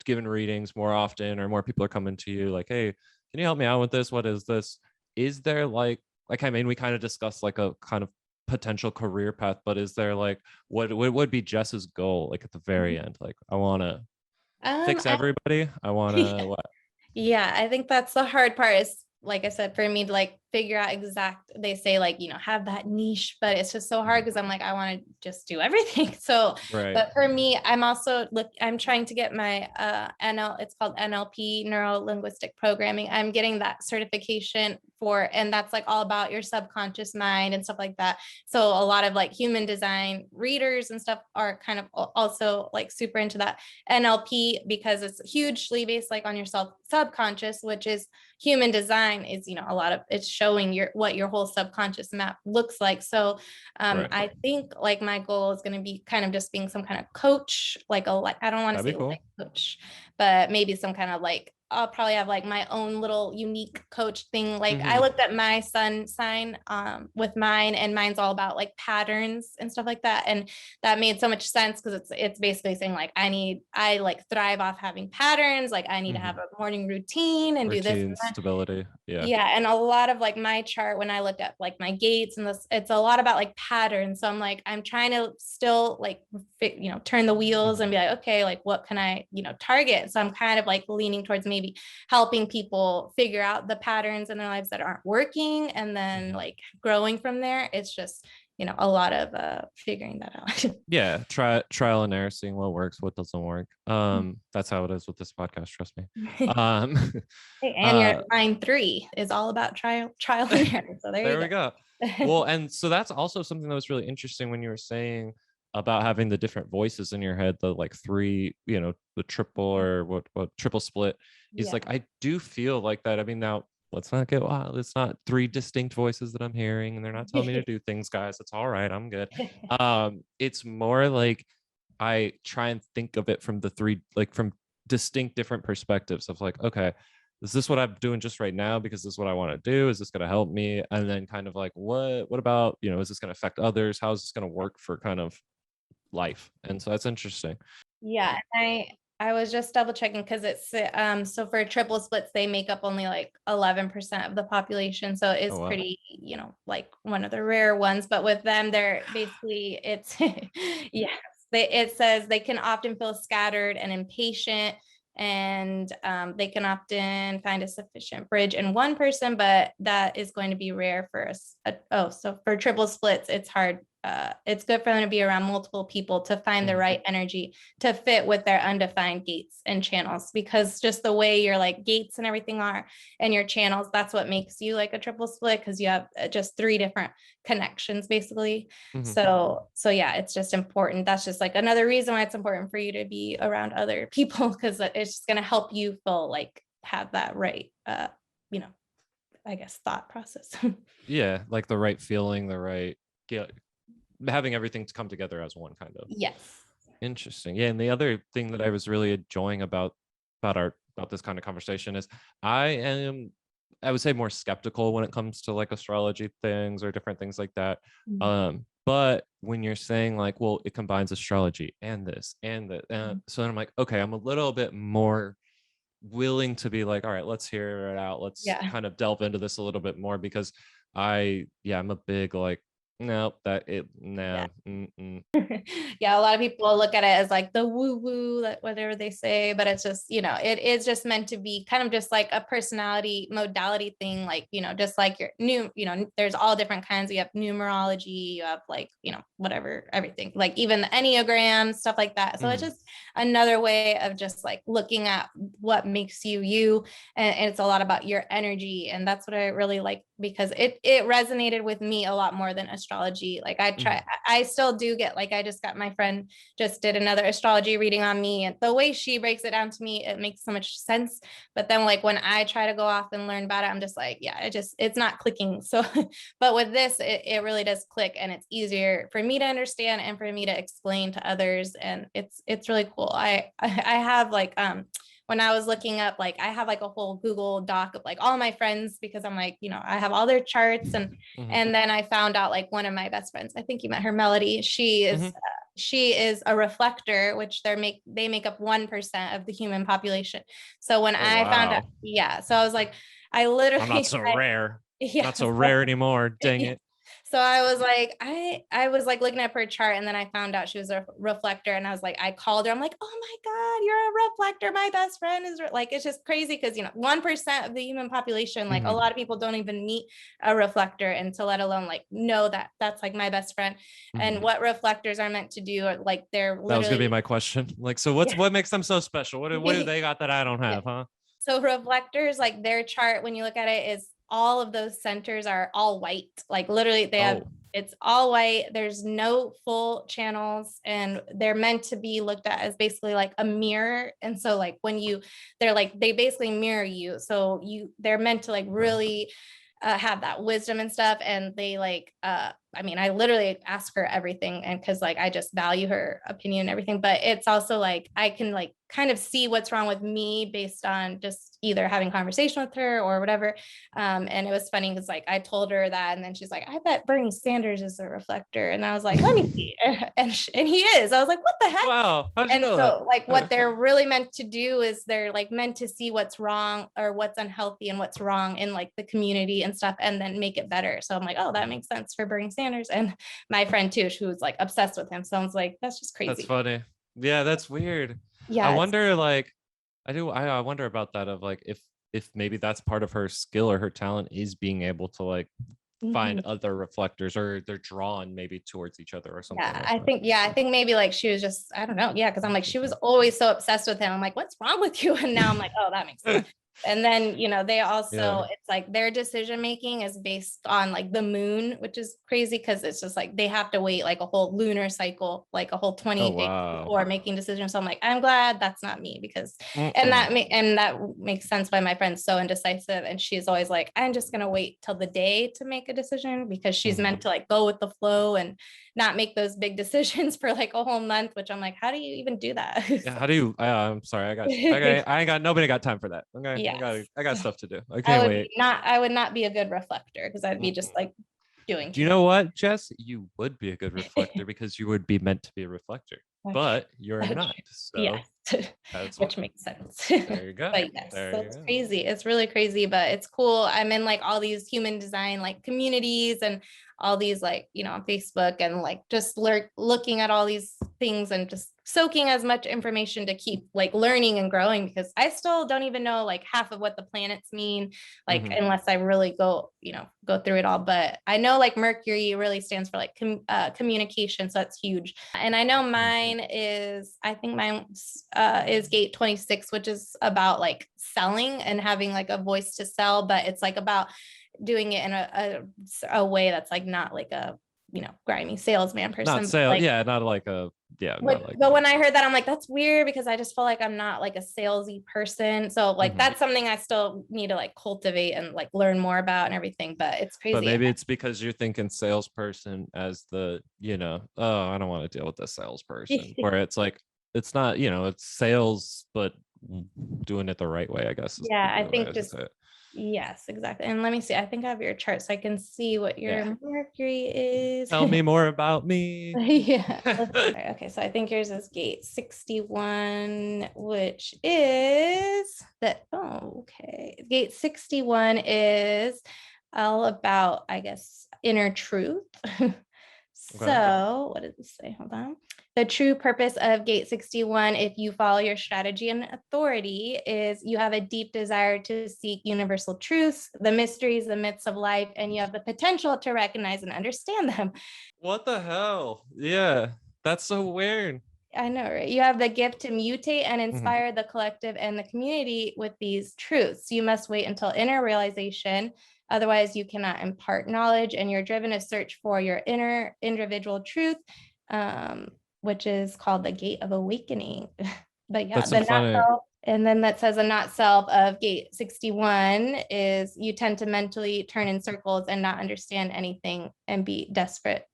giving readings more often, or more people are coming to you like, hey, can you help me out with this? What is this? Is there like I mean, we kind of discussed like a kind of potential career path, but is there like what would be Jess's goal, like at the very end? Like, I want to fix everybody. I want to what? Yeah, I think that's the hard part, is like I said, for me to like figure out they say like, have that niche, but it's just so hard because I'm like, I want to just do everything. So, Right. but for me, I'm trying to get my it's called Nlp Neuro-Linguistic Programming. I'm getting that certification and that's like all about your subconscious mind and stuff like that. So a lot of like human design readers and stuff are kind of also like super into that NLP because it's hugely based like on your subconscious, which is human design is, a lot of it's showing what your whole subconscious map looks like. So Right. I think like my goal is going to be kind of just being some kind of coach, I don't want to say That'd be cool. like coach, but maybe some kind of like, I'll probably have like my own little unique coach thing. Like I looked at my sun sign with mine, and mine's all about like patterns and stuff like that. And that made so much sense because it's basically saying like I like thrive off having patterns. Like I need to have a morning routine and do this and that. Stability. Yeah. Yeah. And a lot of like my chart, when I looked at like my gates and this, it's a lot about like patterns. So I'm like, I'm trying to still like, turn the wheels and be like, okay, like what can I, target? So I'm kind of like leaning towards maybe helping people figure out the patterns in their lives that aren't working and then like growing from there. It's just, a lot of figuring that out. Yeah, trial and error, seeing what works, what doesn't work. That's how it is with this podcast, trust me. And your line 3 is all about trial and error. So there we go. Well, and so that's also something that was really interesting when you were saying about having the different voices in your head, the like 3, the triple or what triple split is like, I do feel like that. I mean, now let's not get wild. It's not 3 distinct voices that I'm hearing and they're not telling me to do things, guys. It's all right. I'm good. It's more like I try and think of it from the 3, like from distinct different perspectives of like, okay, is this what I'm doing just right now because this is what I want to do? Is this going to help me? And then kind of like, what about, is this going to affect others? How is this going to work for kind of life? And so that's interesting. Yeah. I was just double checking because it's so for triple splits, they make up only like 11% of the population. So it's pretty, like one of the rare ones. But with them, they're basically yes, it says they can often feel scattered and impatient, and they can often find a sufficient bridge in one person, but that is going to be rare for us. So for triple splits, it's hard. It's good for them to be around multiple people to find the right energy to fit with their undefined gates and channels, because just the way your like gates and everything are and your channels, that's what makes you like a triple split, because you have just 3 different connections basically. So yeah, it's just important. That's just like another reason why it's important for you to be around other people, because it's just going to help you feel like have that right I guess thought process. Yeah, like the right feeling, the right having everything to come together as one, kind of. Yes. Interesting. Yeah, and the other thing that I was really enjoying about this kind of conversation is I would say more skeptical when it comes to like astrology things or different things like that. But when you're saying like, well, it combines astrology and this and that, so then I'm like, okay, I'm a little bit more willing to be like, all right, let's hear it out. Let's kind of delve into this a little bit more, because I'm a big like, nope, Yeah, a lot of people look at it as like the woo woo, like whatever they say, but it's just, it is just meant to be kind of just like a personality modality thing. Like, just like your there's all different kinds. You have numerology, you have like, whatever, everything, like even the Enneagram, stuff like that. So it's just another way of just like looking at what makes you, and it's a lot about your energy. And that's what I really like, because it resonated with me a lot more than astrology. Like I still do get, like, I just got, my friend just did another astrology reading on me, and the way she breaks it down to me, it makes so much sense. But then like when I try to go off and learn about it, I'm just like, yeah, it's not clicking. So, but with this, it really does click, and it's easier for me to understand and for me to explain to others. And it's really cool. I have like, when I was looking up, like I have like a whole Google Doc of like all my friends, because I'm like, I have all their charts. And then I found out like one of my best friends, I think you met her, Melody. She is a reflector, which they make up 1% of the human population. So when I found out, so I was like, I literally, I'm not so rare. Yeah. Not so rare anymore. Dang it. So I was like, I was like looking at her chart, and then I found out she was a reflector, and I was like, I called her. I'm like, oh my God, you're a reflector. My best friend is like, it's just crazy because 1% of the human population, like a lot of people don't even meet a reflector, and to let alone like know that that's like my best friend. And what reflectors are meant to do, like they're That was gonna be literally my question. Like, so what makes them so special? What do they got that I don't have, huh? So reflectors, like their chart, when you look at it, is all of those centers are all white. Like literally they have, it's all white. There's no full channels, and they're meant to be looked at as basically like a mirror. And so like when they're like, they basically mirror you. So they're meant to like really have that wisdom and stuff. And they like, I mean, I literally ask her everything, and because like I just value her opinion and everything, but it's also like I can like kind of see what's wrong with me based on just either having conversation with her or whatever. And it was funny because like I told her that, and then she's like, I bet Bernie Sanders is a reflector. And I was like, let me see. And he is. I was like, what the heck? Wow. How'd you And know so that? like what they're really meant to do is they're like meant to see what's wrong or what's unhealthy and what's wrong in like the community and stuff, and then make it better. So I'm like, oh, that makes sense for Bernie Sanders. And my friend too, who was like obsessed with him. So I was like, that's just crazy. That's funny. Yeah, that's weird. Yeah. I wonder like I wonder about that of like if maybe that's part of her skill or her talent is being able to like find other reflectors, or they're drawn maybe towards each other or something. Yeah, like I think maybe like she was just, I don't know. Yeah, because I'm like, she was always so obsessed with him. I'm like, what's wrong with you? And now I'm like, oh, that makes sense. And then, they also, it's like their decision making is based on like the moon, which is crazy because it's just like they have to wait like a whole lunar cycle, like a whole 28 days before making decisions. So I'm like, I'm glad that's not me, because and that makes sense why my friend's so indecisive, and she's always like, I'm just gonna wait till the day to make a decision, because she's meant to like go with the flow and not make those big decisions for like a whole month, which I'm like, how do you even do that? Yeah, how do you I'm sorry, I ain't got nobody got time for that. Okay. Yes. I got stuff to do. I can't wait. I would not be a good reflector, because I'd be just like doing. Do you know what, Jess? You would be a good reflector because you would be meant to be a reflector, but you're not. So yes. Which makes sense. There you go. But yes, so it's crazy. It's really crazy, but it's cool. I'm in like all these human design like communities and all these like, on Facebook, and like just looking at all these things and just soaking as much information to keep like learning and growing, because I still don't even know like half of what the planets mean, like unless I really go through it all. But I know like Mercury really stands for like communication, so that's huge. And I know mine is gate 26, which is about like selling and having like a voice to sell, but it's like about doing it in a way that's like not like a grimy salesman person. Not sales, like, not like a but when I heard that, I'm like, that's weird, because I just feel like I'm not like a salesy person. So like that's something I still need to like cultivate and like learn more about and everything. But it's crazy. But maybe it's because you're thinking salesperson as the, oh, I don't want to deal with this salesperson. Where it's like, it's not, it's sales, but doing it the right way, I guess. Yeah, I think just yes, exactly. And let me see. I think I have your chart, so I can see what your Mercury is. Tell me more about me. Yeah. Okay, so I think yours is gate 61, which is that. Oh, okay. Gate 61 is all about, I guess, inner truth. So what does this say? Hold on. The true purpose of gate 61, if you follow your strategy and authority, is you have a deep desire to seek universal truths, the mysteries, the myths of life, and you have the potential to recognize and understand them. What the hell? Yeah, that's so weird. I know, right? You have the gift to mutate and inspire the collective and the community with these truths. You must wait until inner realization. Otherwise, you cannot impart knowledge, and you're driven to search for your inner individual truth, which is called the gate of awakening. But yeah, the not self, and then that says a not self of gate 61 is you tend to mentally turn in circles and not understand anything and be desperate,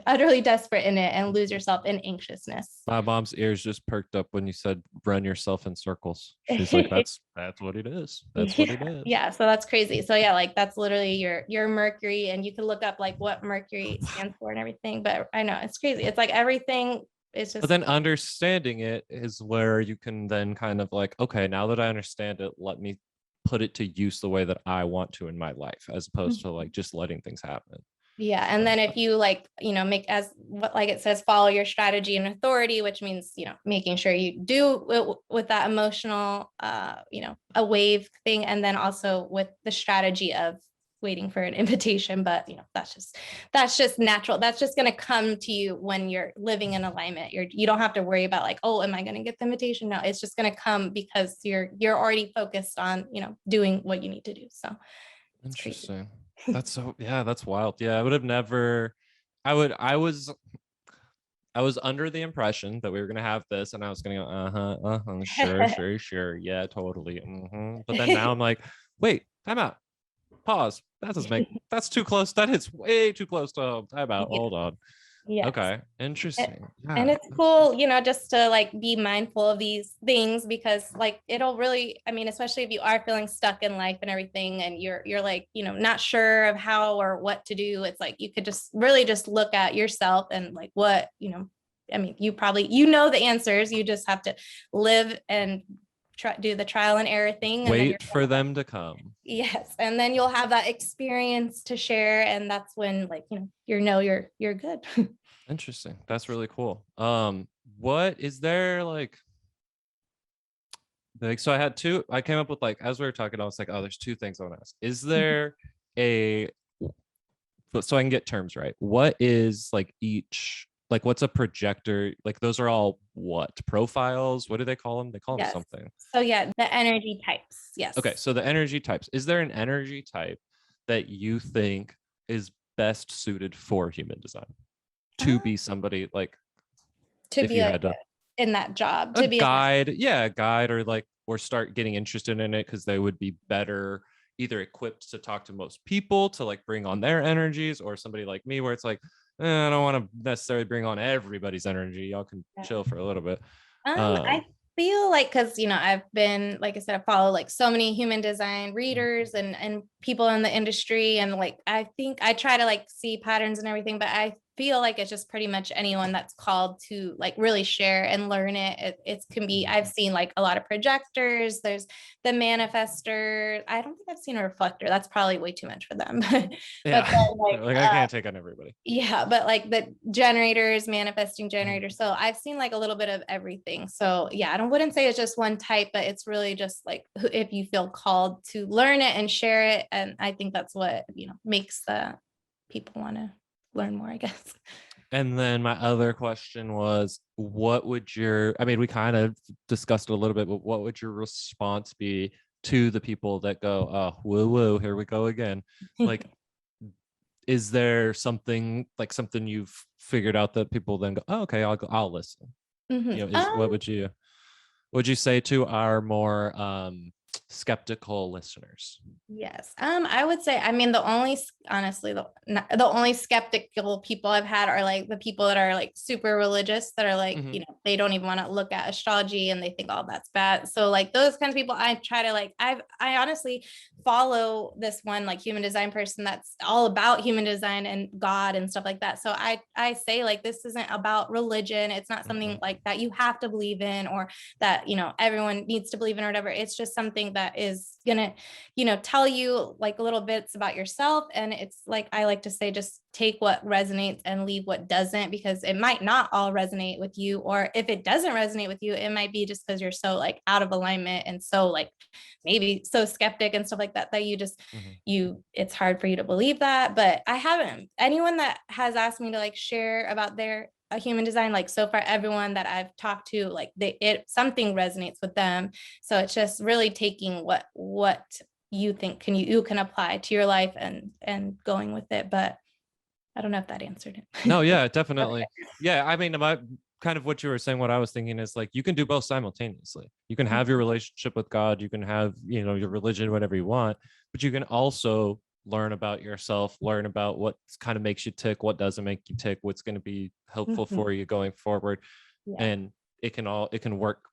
utterly desperate in it, and lose yourself in anxiousness. My mom's ears just perked up when you said run yourself in circles. She's like, that's what it is. That's what it is. Yeah, so that's crazy. So yeah, like that's literally your Mercury, and you can look up like what Mercury stands for and everything. But I know it's crazy. It's like everything is just. But then understanding it is where you can then kind of like, okay, now that I understand it, let me put it to use the way that I want to in my life, as opposed to like just letting things happen. Yeah. And then if you like, make as what, like it says, follow your strategy and authority, which means, making sure you do it with that emotional, a wave thing. And then also with the strategy of waiting for an invitation. But, that's just natural. That's just going to come to you when you're living in alignment. You don't have to worry about like, oh, am I going to get the invitation? No, it's just going to come because you're already focused on, doing what you need to do. So it's crazy. Interesting. That's that's wild. Yeah, I would have never, I was under the impression that we were gonna have this, and I was gonna go, sure, yeah, totally. But then now I'm like, wait, time out, pause. That doesn't make, that's too close. That hits way too close to home. Time out. Hold on. Yes. Okay, interesting. And it's cool, just to like be mindful of these things, because like it'll really, I mean, especially if you are feeling stuck in life and everything, and you're like, not sure of how or what to do. It's like you could just really just look at yourself and like what, I mean, you probably, the answers. You just have to live and do the trial and error thing. Wait for them to come. Yes. And then you'll have that experience to share. And that's when like, you're good. Interesting. That's really cool. What is there like, so I came up with like, as we were talking, I was like, oh, there's two things I want to ask. Is there so I can get terms right, what is like each, like what's a projector? Like those are all what profiles? What do they call them? They call them something. So yeah, the energy types. Yes. Okay. So the energy types, is there an energy type that you think is best suited for human design? To be somebody like, to be in that job, to be a guide, or like, or start getting interested in it because they would be better either equipped to talk to most people to like bring on their energies, or somebody like me where it's like, I don't want to necessarily bring on everybody's energy. Y'all can chill for a little bit. I feel like, because I've been, like I said, I follow like so many human design readers and people in the industry, and like I think I try to like see patterns and everything, but I feel like it's just pretty much anyone that's called to like really share and learn it. It can be, I've seen like a lot of projectors. There's the manifester. I don't think I've seen a reflector. That's probably way too much for them. But then, like I can't take on everybody. Yeah, but like the generators, manifesting generators. So I've seen like a little bit of everything. So yeah, I wouldn't say it's just one type, but it's really just like if you feel called to learn it and share it. And I think that's what, makes the people want to learn more, I guess. And then my other question was, what would I mean, we kind of discussed it a little bit, but what would your response be to the people that go, oh, woo woo, here we go again? Like, is there something you've figured out that people then go, oh, okay, I'll listen. What would you say to our more skeptical listeners? Yes. I would say, I mean, honestly, the only skeptical people I've had are like the people that are like super religious, that are like, they don't even want to look at astrology and they think, oh, that's bad. So like those kinds of people, I try to like, I honestly follow this one like human design person that's all about human design and God and stuff like that. So I say like, this isn't about religion. It's not something like that you have to believe in, or that, everyone needs to believe in, or whatever. It's just something that is gonna, tell you like little bits about yourself. And it's like, I like to say, just take what resonates and leave what doesn't, because it might not all resonate with you. Or if it doesn't resonate with you, it might be just because you're so like out of alignment and so like maybe so skeptic and stuff like that, that you just, it's hard for you to believe that. But I haven't, anyone that has asked me to like share about their a human design, like so far everyone that I've talked to, like something resonates with them. So it's just really taking what you think you can apply to your life and going with it. But I don't know if that answered it. No, yeah, definitely. Yeah, I mean, kind of what you were saying, what I was thinking is like, you can do both simultaneously. You can have your relationship with God, you can have, your religion, whatever you want, but you can also learn about yourself, learn about what kind of makes you tick, what doesn't make you tick, what's going to be helpful for you going forward. And it can work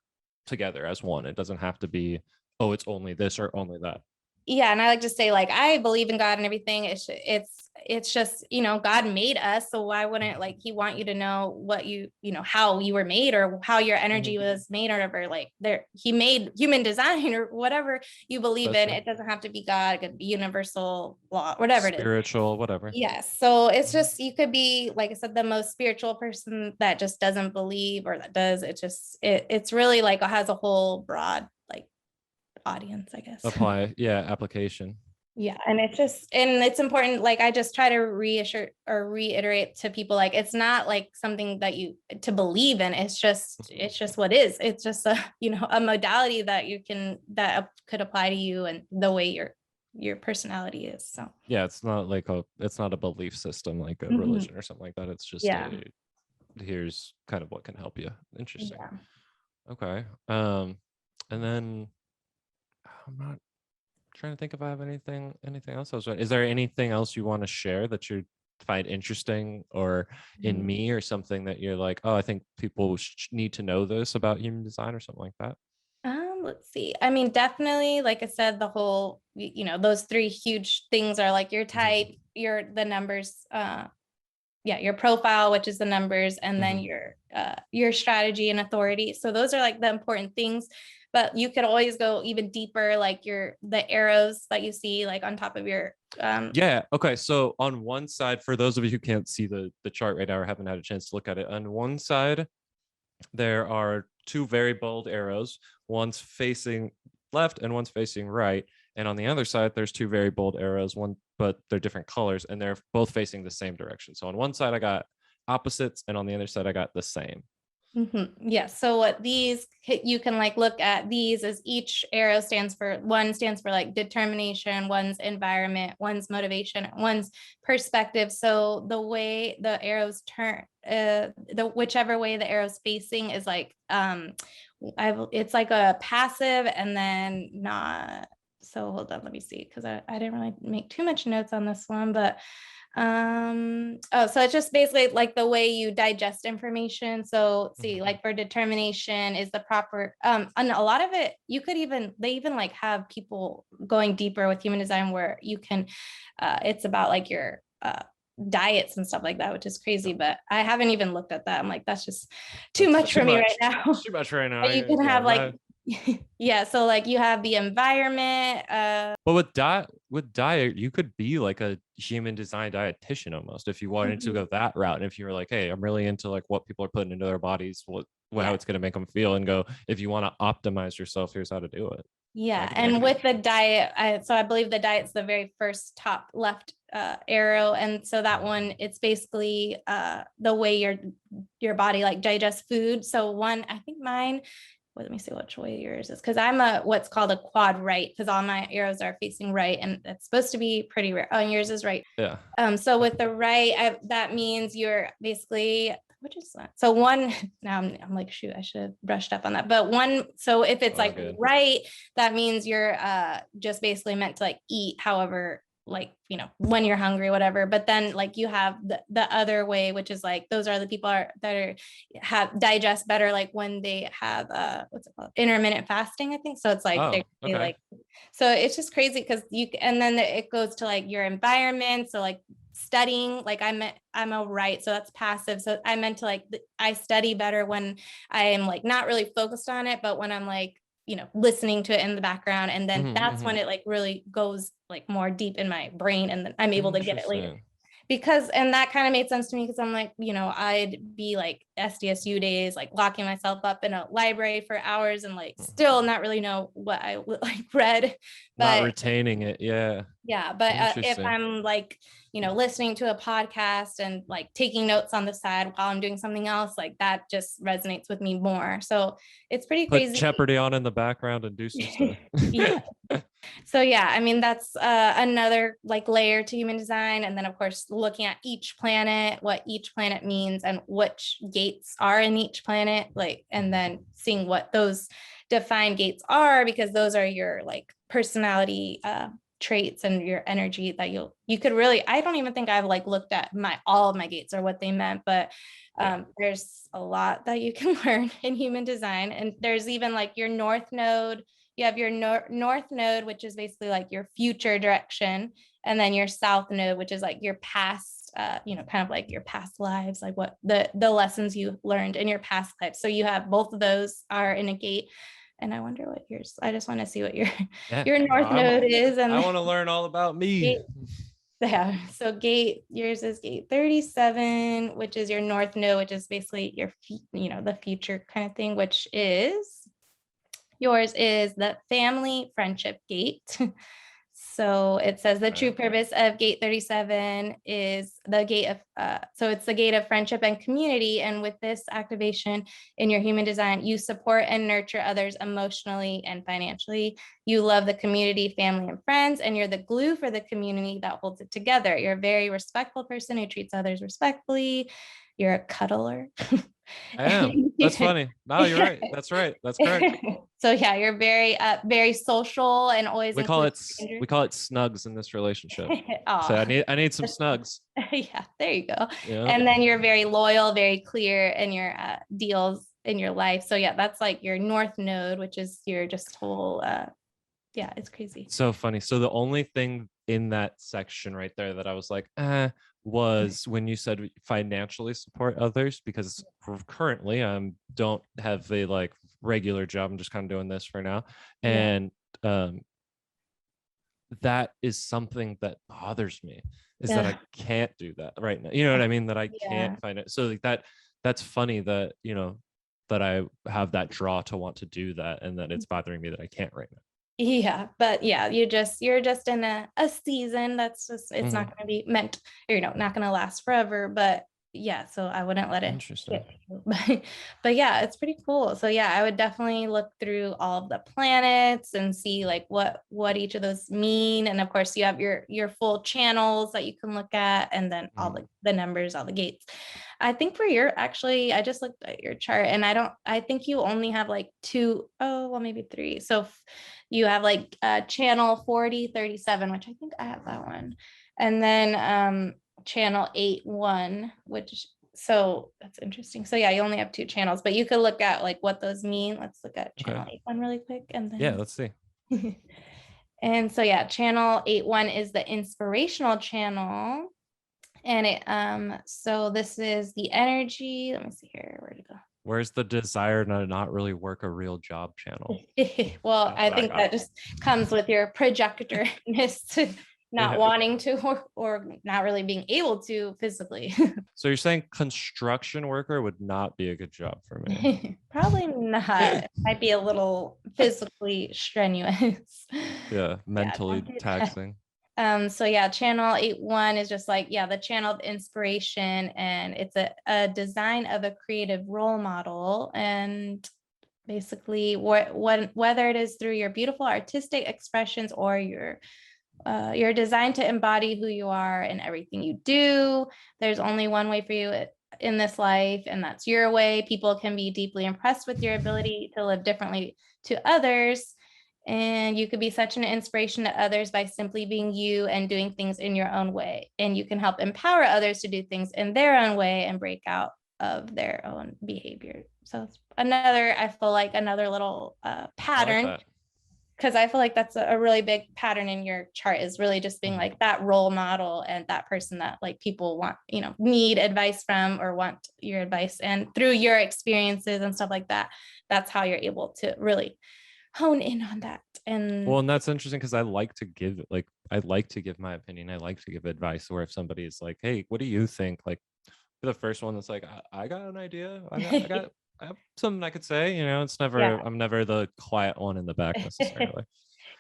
together as one. It doesn't have to be, oh, it's only this or only that. Yeah. And I like to say, like, I believe in God and everything. It's it's just, God made us. So why wouldn't like he want you to know what how you were made or how your energy was made or whatever? Like he made human design or whatever you believe That's in. true. It doesn't have to be God, it could be universal law, whatever it is. Spiritual, whatever. Yes. So it's just, you could be, like I said, the most spiritual person that just doesn't believe or that does. It's really like has a whole broad like audience, I guess. Application. Yeah. And it's important. Like I just try to reassure or reiterate to people, like, it's not like something that you to believe in. It's just what is. It's just a modality that could apply to you and the way your personality is. So yeah, it's not a belief system like a religion or something like that. It's just here's kind of what can help you. Interesting. Yeah. Okay. And then I'm not trying to think if I have anything else. Is there anything else you want to share that you find interesting or in me or something that you're like, oh, I think people need to know this about human design or something like that? Let's see. I mean, definitely, like I said, the whole, those three huge things are like your type, the numbers, your profile, which is the numbers, and then your strategy and authority. So those are like the important things, but you could always go even deeper, like the arrows that you see like on top of your okay, so on one side, for those of you who can't see the chart right now or haven't had a chance to look at it, on one side there are two very bold arrows, one's facing left and one's facing right, and on the other side there's two very bold arrows, but they're different colors and they're both facing the same direction. So on one side I got opposites and on the other side I got the same. Yeah. So what you can like look at these as each arrow stands for like determination, one's environment, one's motivation, one's perspective. So the way the arrows turn, whichever way the arrow's facing is like, it's like a passive and then not. So hold on, let me see, because I didn't really make too much notes on this one, but so it's just basically like the way you digest information. So see, like for determination is the proper and a lot of it they even like have people going deeper with human design where you can it's about like your diets and stuff like that, which is crazy, but I haven't even looked at that. I'm like, that's just too much for me right now. Too much right now. But you can have like so like you have the environment, but with diet you could be like a human design dietitian almost if you wanted to go that route, and if you were like, hey, I'm really into like what people are putting into their bodies, how it's going to make them feel, and go, if you want to optimize yourself, here's how to do it. And with the diet, I believe the diet's the very first top left arrow, and so that one, it's basically the way your body like digests food. So I think mine, let me see which way yours is, because I'm what's called a quad right, because all my arrows are facing right, and it's supposed to be pretty rare. Oh, and yours is right. Yeah. So with the right, that means you're basically, which is that? So one, now I'm like, shoot, I should have brushed up on that. But one, so if it's right, that means you're just basically meant to like eat however, like, when you're hungry, whatever. But then like you have the other way, which is like, those are the people that have digest better, like when they have what's it called? Intermittent fasting, I think. So it's like, they like, so it's just crazy because and then it goes to like your environment. So like studying, like I'm a right, so that's passive. So I meant to like, I study better when I am like not really focused on it, but when I'm like, listening to it in the background, and then that's when it like really goes like more deep in my brain, and then I'm able to get it later. And that kind of made sense to me, because I'm like, I'd be like SDSU days, like locking myself up in a library for hours and like still not really know what I like read, but not retaining it. Yeah. But if I'm like, listening to a podcast and like taking notes on the side while I'm doing something else, like that just resonates with me more. So it's pretty crazy. Put Jeopardy on in the background and do some stuff. So yeah, I mean, that's another like layer to human design. And then of course, looking at each planet, what each planet means and which gates are in each planet, like, and then seeing what those defined gates are, because those are your like personality traits and your energy that you could really, I don't even think I've like looked at all of my gates or what they meant, but there's a lot that you can learn in human design. And there's even like your north node, you have your north node, which is basically like your future direction, and then your south node, which is like your past, kind of like your past lives, like what the lessons you learned in your past lives. So you have both of those are in a gate. And I wonder what yours, I just want to see what your north node is. And I want to learn all about me. Yeah. So yours is gate 37, which is your north node, which is basically your, the future kind of thing, yours is the family friendship gate. So it says the true purpose of gate 37 is the gate of, so it's the gate of friendship and community. And with this activation in your human design, you support and nurture others emotionally and financially. You love the community, family, and friends, and you're the glue for the community that holds it together. You're a very respectful person who treats others respectfully. You're a cuddler. I am. That's funny. No, you're right. That's right. That's correct. So yeah, you're very social and always we call it snugs in this relationship. So I need some snugs. Yeah, there you go. Yeah. And then you're very loyal, very clear in your deals in your life. So yeah, that's like your north node, which is your just whole yeah, it's crazy. So funny. So the only thing in that section right there that I was like, was when you said financially support others, because currently I don't have a like regular job. I'm just kind of doing this for now. And that is something that bothers me, is that I can't do that right now. You know what I mean? That I can't find it. So like that's funny that, that I have that draw to want to do that, and that it's bothering me that I can't right now. Yeah, but yeah, you're just in a season that's just, it's not going to be meant, not going to last forever. But yeah, so I wouldn't let it. Interesting. But yeah, it's pretty cool. So yeah, I would definitely look through all of the planets and see like what each of those mean. And of course you have your full channels that you can look at, and then all the numbers, all the gates. I think for I just looked at your chart, and I think you only have like maybe three. So you have like channel 4037, which I think I have that one. And then channel 81, so that's interesting. So yeah, you only have two channels, but you could look at like what those mean. Let's look at channel 81 really quick. And then let's see. And so yeah, channel 81 is the inspirational channel. And it so this is the energy. Let me see here. Where to go? Where's the desire to not really work a real job channel? Well, I think that just comes with your projectorness, not wanting to, or not really being able to physically. So you're saying construction worker would not be a good job for me? Probably not. It might be a little physically strenuous. Yeah, mentally taxing. So yeah, channel 81 is just like, the channel of inspiration, and it's a design of a creative role model. And basically whether it is through your beautiful artistic expressions or you're designed to embody who you are in everything you do. There's only one way for you in this life, and that's your way. People can be deeply impressed with your ability to live differently to others. And you could be such an inspiration to others by simply being you and doing things in your own way. And you can help empower others to do things in their own way and break out of their own behavior. So it's I feel like another little pattern, because I feel like that's a really big pattern in your chart, is really just being like that role model and that person that like people want, need advice from or want your advice. And through your experiences and stuff like that, that's how you're able to really hone in on that. And that's interesting, because I like to give my opinion. I like to give advice, where if somebody is like, hey, what do you think? Like, the first one that's like, I got an idea. I have something I could say, it's never, I'm never the quiet one in the back necessarily.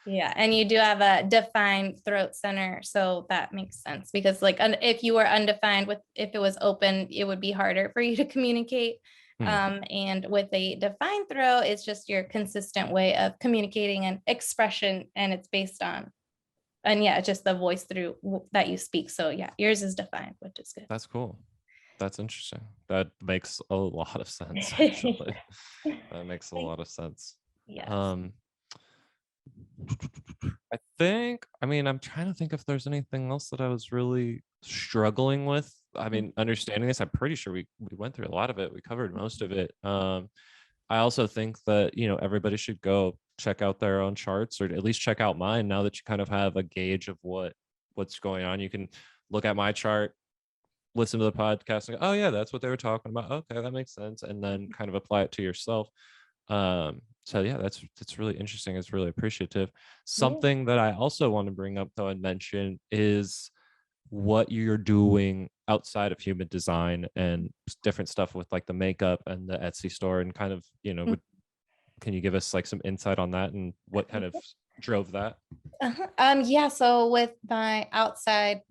Yeah. And you do have a defined throat center. So that makes sense, because like if you were undefined, if it was open, it would be harder for you to communicate. And with a defined throat, it's just your consistent way of communicating and expression. And it's based on, just the voice through that you speak. So yeah, yours is defined, which is good. That's cool. That's interesting. That makes a lot of sense, actually. That makes a lot of sense. Yes. I'm trying to think if there's anything else that I was really struggling with. Understanding this, I'm pretty sure we went through a lot of it. We covered most of it. I also think that, everybody should go check out their own charts, or at least check out mine now that you kind of have a gauge of what's going on. You can look at my chart, listen to the podcast, and go, oh yeah, that's what they were talking about. Okay, that makes sense, and then kind of apply it to yourself. So yeah, that's really interesting. It's really appreciative. Yeah. Something that I also want to bring up though and mention is what you're doing outside of human design and different stuff with like the makeup and the Etsy store, and kind of, can you give us like some insight on that and what kind of drove that? Yeah, so with my outside,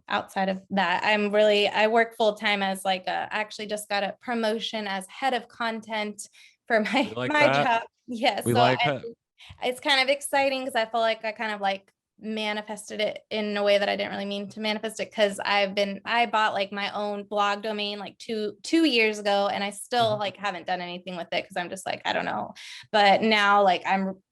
outside of that, I work full time as like I actually just got a promotion as head of content for We my like my that. job. Yeah, We so like that. it's kind of exciting because I feel like I kind of like manifested it in a way that I didn't really mean to manifest it, because I bought like my own blog domain like two years ago, and I still like haven't done anything with it because I'm just like, I don't know. But now like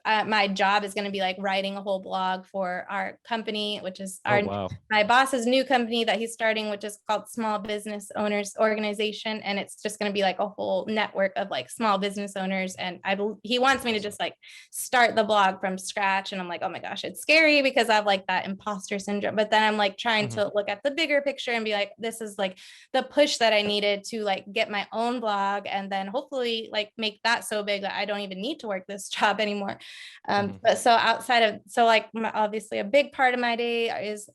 my job is going to be like writing a whole blog for our company, which is Oh wow. my boss's new company that he's starting, which is called Small Business Owners Organization. And it's just going to be like a whole network of like small business owners. And he wants me to just like start the blog from scratch. And I'm like, oh my gosh, it's scary because I have like that imposter syndrome. But then I'm like trying to look at the bigger picture and be like, this is like the push that I needed to like get my own blog, and then hopefully like make that so big that I don't even need to work this job anymore. But so outside of, so like obviously a big part of my day is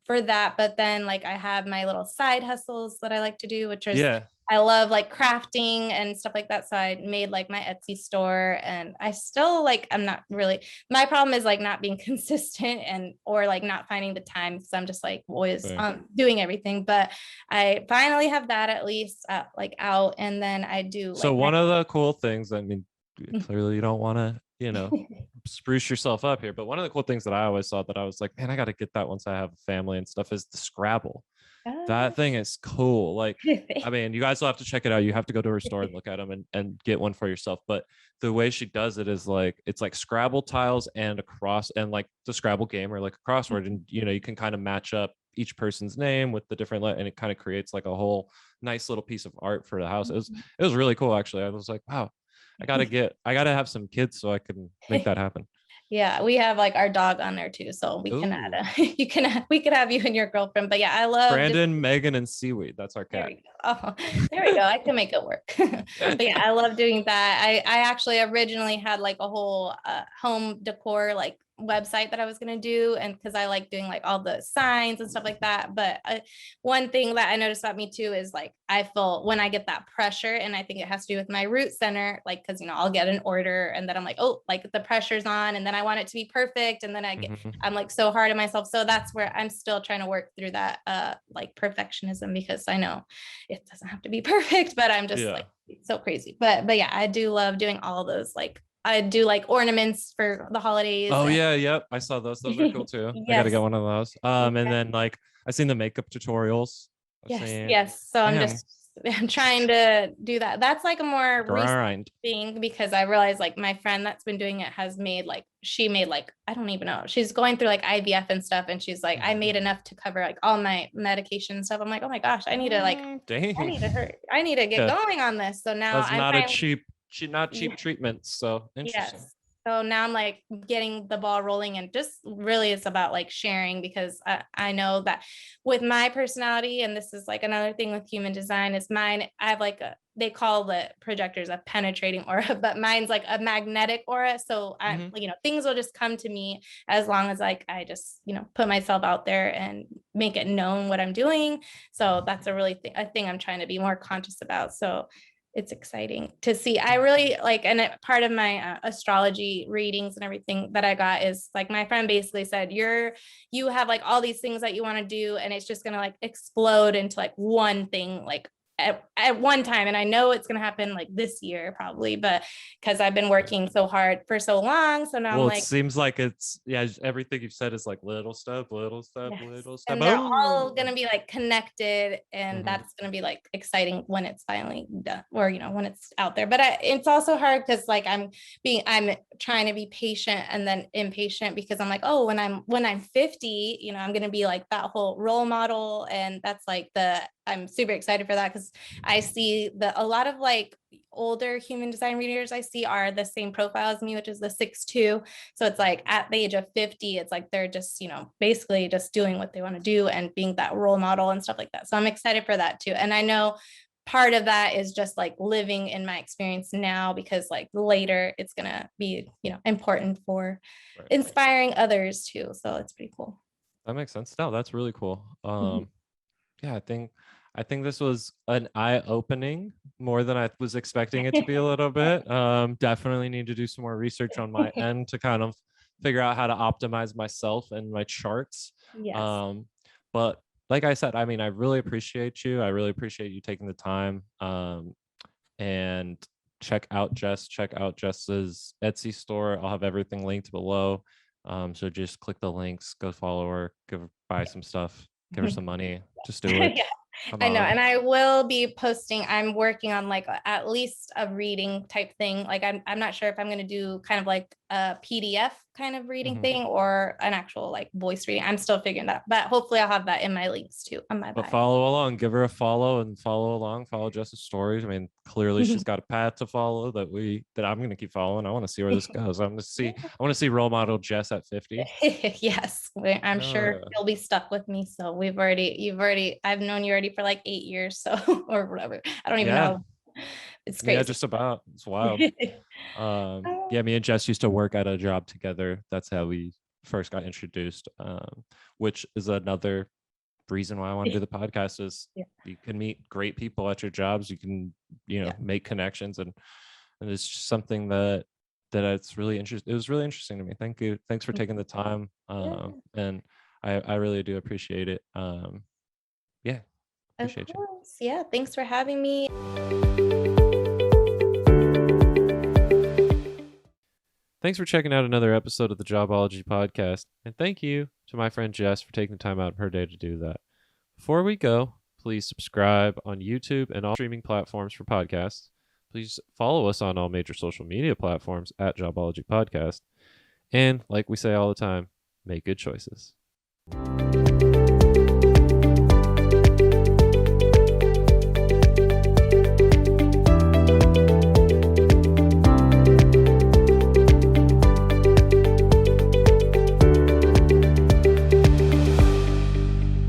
for that. But then like I have my little side hustles that I like to do, which is Yeah. I love like crafting and stuff like that. So I made like my Etsy store, and I still like, I'm not really, my problem is like not being consistent or like not finding the time, because I'm just like always doing everything. But I finally have that at least like out. And then I do So like one of the cool things, I mean, clearly you don't want to, spruce yourself up here, but one of the cool things that I always thought that I was like, man, I got to get that once I have a family and stuff, is the Scrabble. That thing is cool. Like, I mean, you guys will have to check it out. You have to go to her store and look at them and get one for yourself. But the way she does it is like, it's like Scrabble tiles and a cross, and like the Scrabble game, or like a crossword. And, you can kind of match up each person's name with the different, and it kind of creates like a whole nice little piece of art for the house. It was really cool. Actually, I was like, wow, I gotta have some kids so I can make that happen. Yeah, we have like our dog on there too, so we can add we could have you and your girlfriend. But yeah, I love Brandon, Megan, and Seaweed. That's our cat. There we go. Oh, there we go. I can make it work. But yeah, I love doing that. I actually originally had like a whole home decor like website that I was going to do, and because I like doing like all the signs and stuff like that. But one thing that I noticed about me too is like I feel when I get that pressure, and I think it has to do with my root center, like because I'll get an order and then I'm like, oh, like the pressure's on, and then I want it to be perfect, and then I'm like so hard on myself. So that's where I'm still trying to work through that like perfectionism, because I know it doesn't have to be perfect, but I'm just like so crazy. But yeah, I do love doing all those. Like I do like ornaments for the holidays. Oh yeah, yep. I saw those. Those are cool too. I gotta get one of those. And then like I've seen the makeup tutorials. Yes. So I'm trying to do that. That's like a more recent thing, because I realized like my friend that's been doing it has made like, she made like, I don't even know. She's going through like IVF and stuff. And she's like, I made enough to cover like all my medication and stuff. I'm like, oh my gosh, I need to like, I need to get going on this. So now that's not cheap treatments. So interesting. Yes. So now I'm like getting the ball rolling, and just really it's about like sharing, because I know that with my personality, and this is like another thing with human design, is mine. I have like they call the projectors a penetrating aura, but mine's like a magnetic aura. So I'm, things will just come to me as long as like I just, put myself out there and make it known what I'm doing. So that's a thing I'm trying to be more conscious about. So it's exciting to see. I really like, and part of my astrology readings and everything that I got is like, my friend basically said, you have like all these things that you want to do, and it's just going to like explode into like one thing, like at one time. And I know it's going to happen like this year probably, but because I've been working so hard for so long. So now I'm like, it seems like it's, everything you've said is like little step, little step. And they're all going to be like connected. And that's going to be like exciting when it's finally done, or, when it's out there. But it's also hard because like I'm trying to be patient and then impatient, because I'm like, oh, when I'm 50, I'm going to be like that whole role model. And that's like I'm super excited for that, because I see a lot of like older human design readers I see are the same profile as me, which is the 6'2". So it's like at the age of 50, it's like they're just, basically just doing what they want to do and being that role model and stuff like that. So I'm excited for that too. And I know part of that is just like living in my experience now, because like later it's going to be, important for Right. inspiring others too. So it's pretty cool. That makes sense. No, that's really cool. Yeah, I think this was an eye-opening more than I was expecting it to be a little bit. Definitely need to do some more research on my end to kind of figure out how to optimize myself and my charts. Yes. But like I said, I mean, I really appreciate you. I really appreciate you taking the time. And check out Jess's Etsy store. I'll have everything linked below. So just click the links, go follow her, buy some stuff, give her some money. Just do it. Yeah, Come I know. on. And I will be posting, I'm working on like at least a reading type thing. Like I'm not sure if I'm going to do kind of like a PDF kind of reading thing or an actual like voice reading. I'm still figuring that, but hopefully I'll have that in my links too on my But bio. follow along, give her a follow and follow along, follow Jess's stories. I mean, clearly she's got a path to follow that I'm gonna keep following. I want to see where this goes. I want to see role model Jess at 50. Yes, I'm sure you'll be stuck with me. So I've known you already for like 8 years, so or whatever. I don't even Yeah. know. It's Yeah, crazy. just about. It's wild. Yeah, me and Jess used to work at a job together. That's how we first got introduced. Which is another reason why I want to do the podcast is Yeah. you can meet great people at your jobs. You can, Yeah. make connections and it's just something that it's really interesting. It was really interesting to me. Thank you. Thanks for taking the time. Yeah. And I really do appreciate it. Yeah, Of appreciate you. course. Yeah. Thanks for having me. Thanks for checking out another episode of the Jobology podcast. And thank you to my friend Jess for taking the time out of her day to do that. Before we go, please subscribe on YouTube and all streaming platforms for podcasts. Please follow us on all major social media platforms at Jobology Podcast. And like we say all the time, make good choices.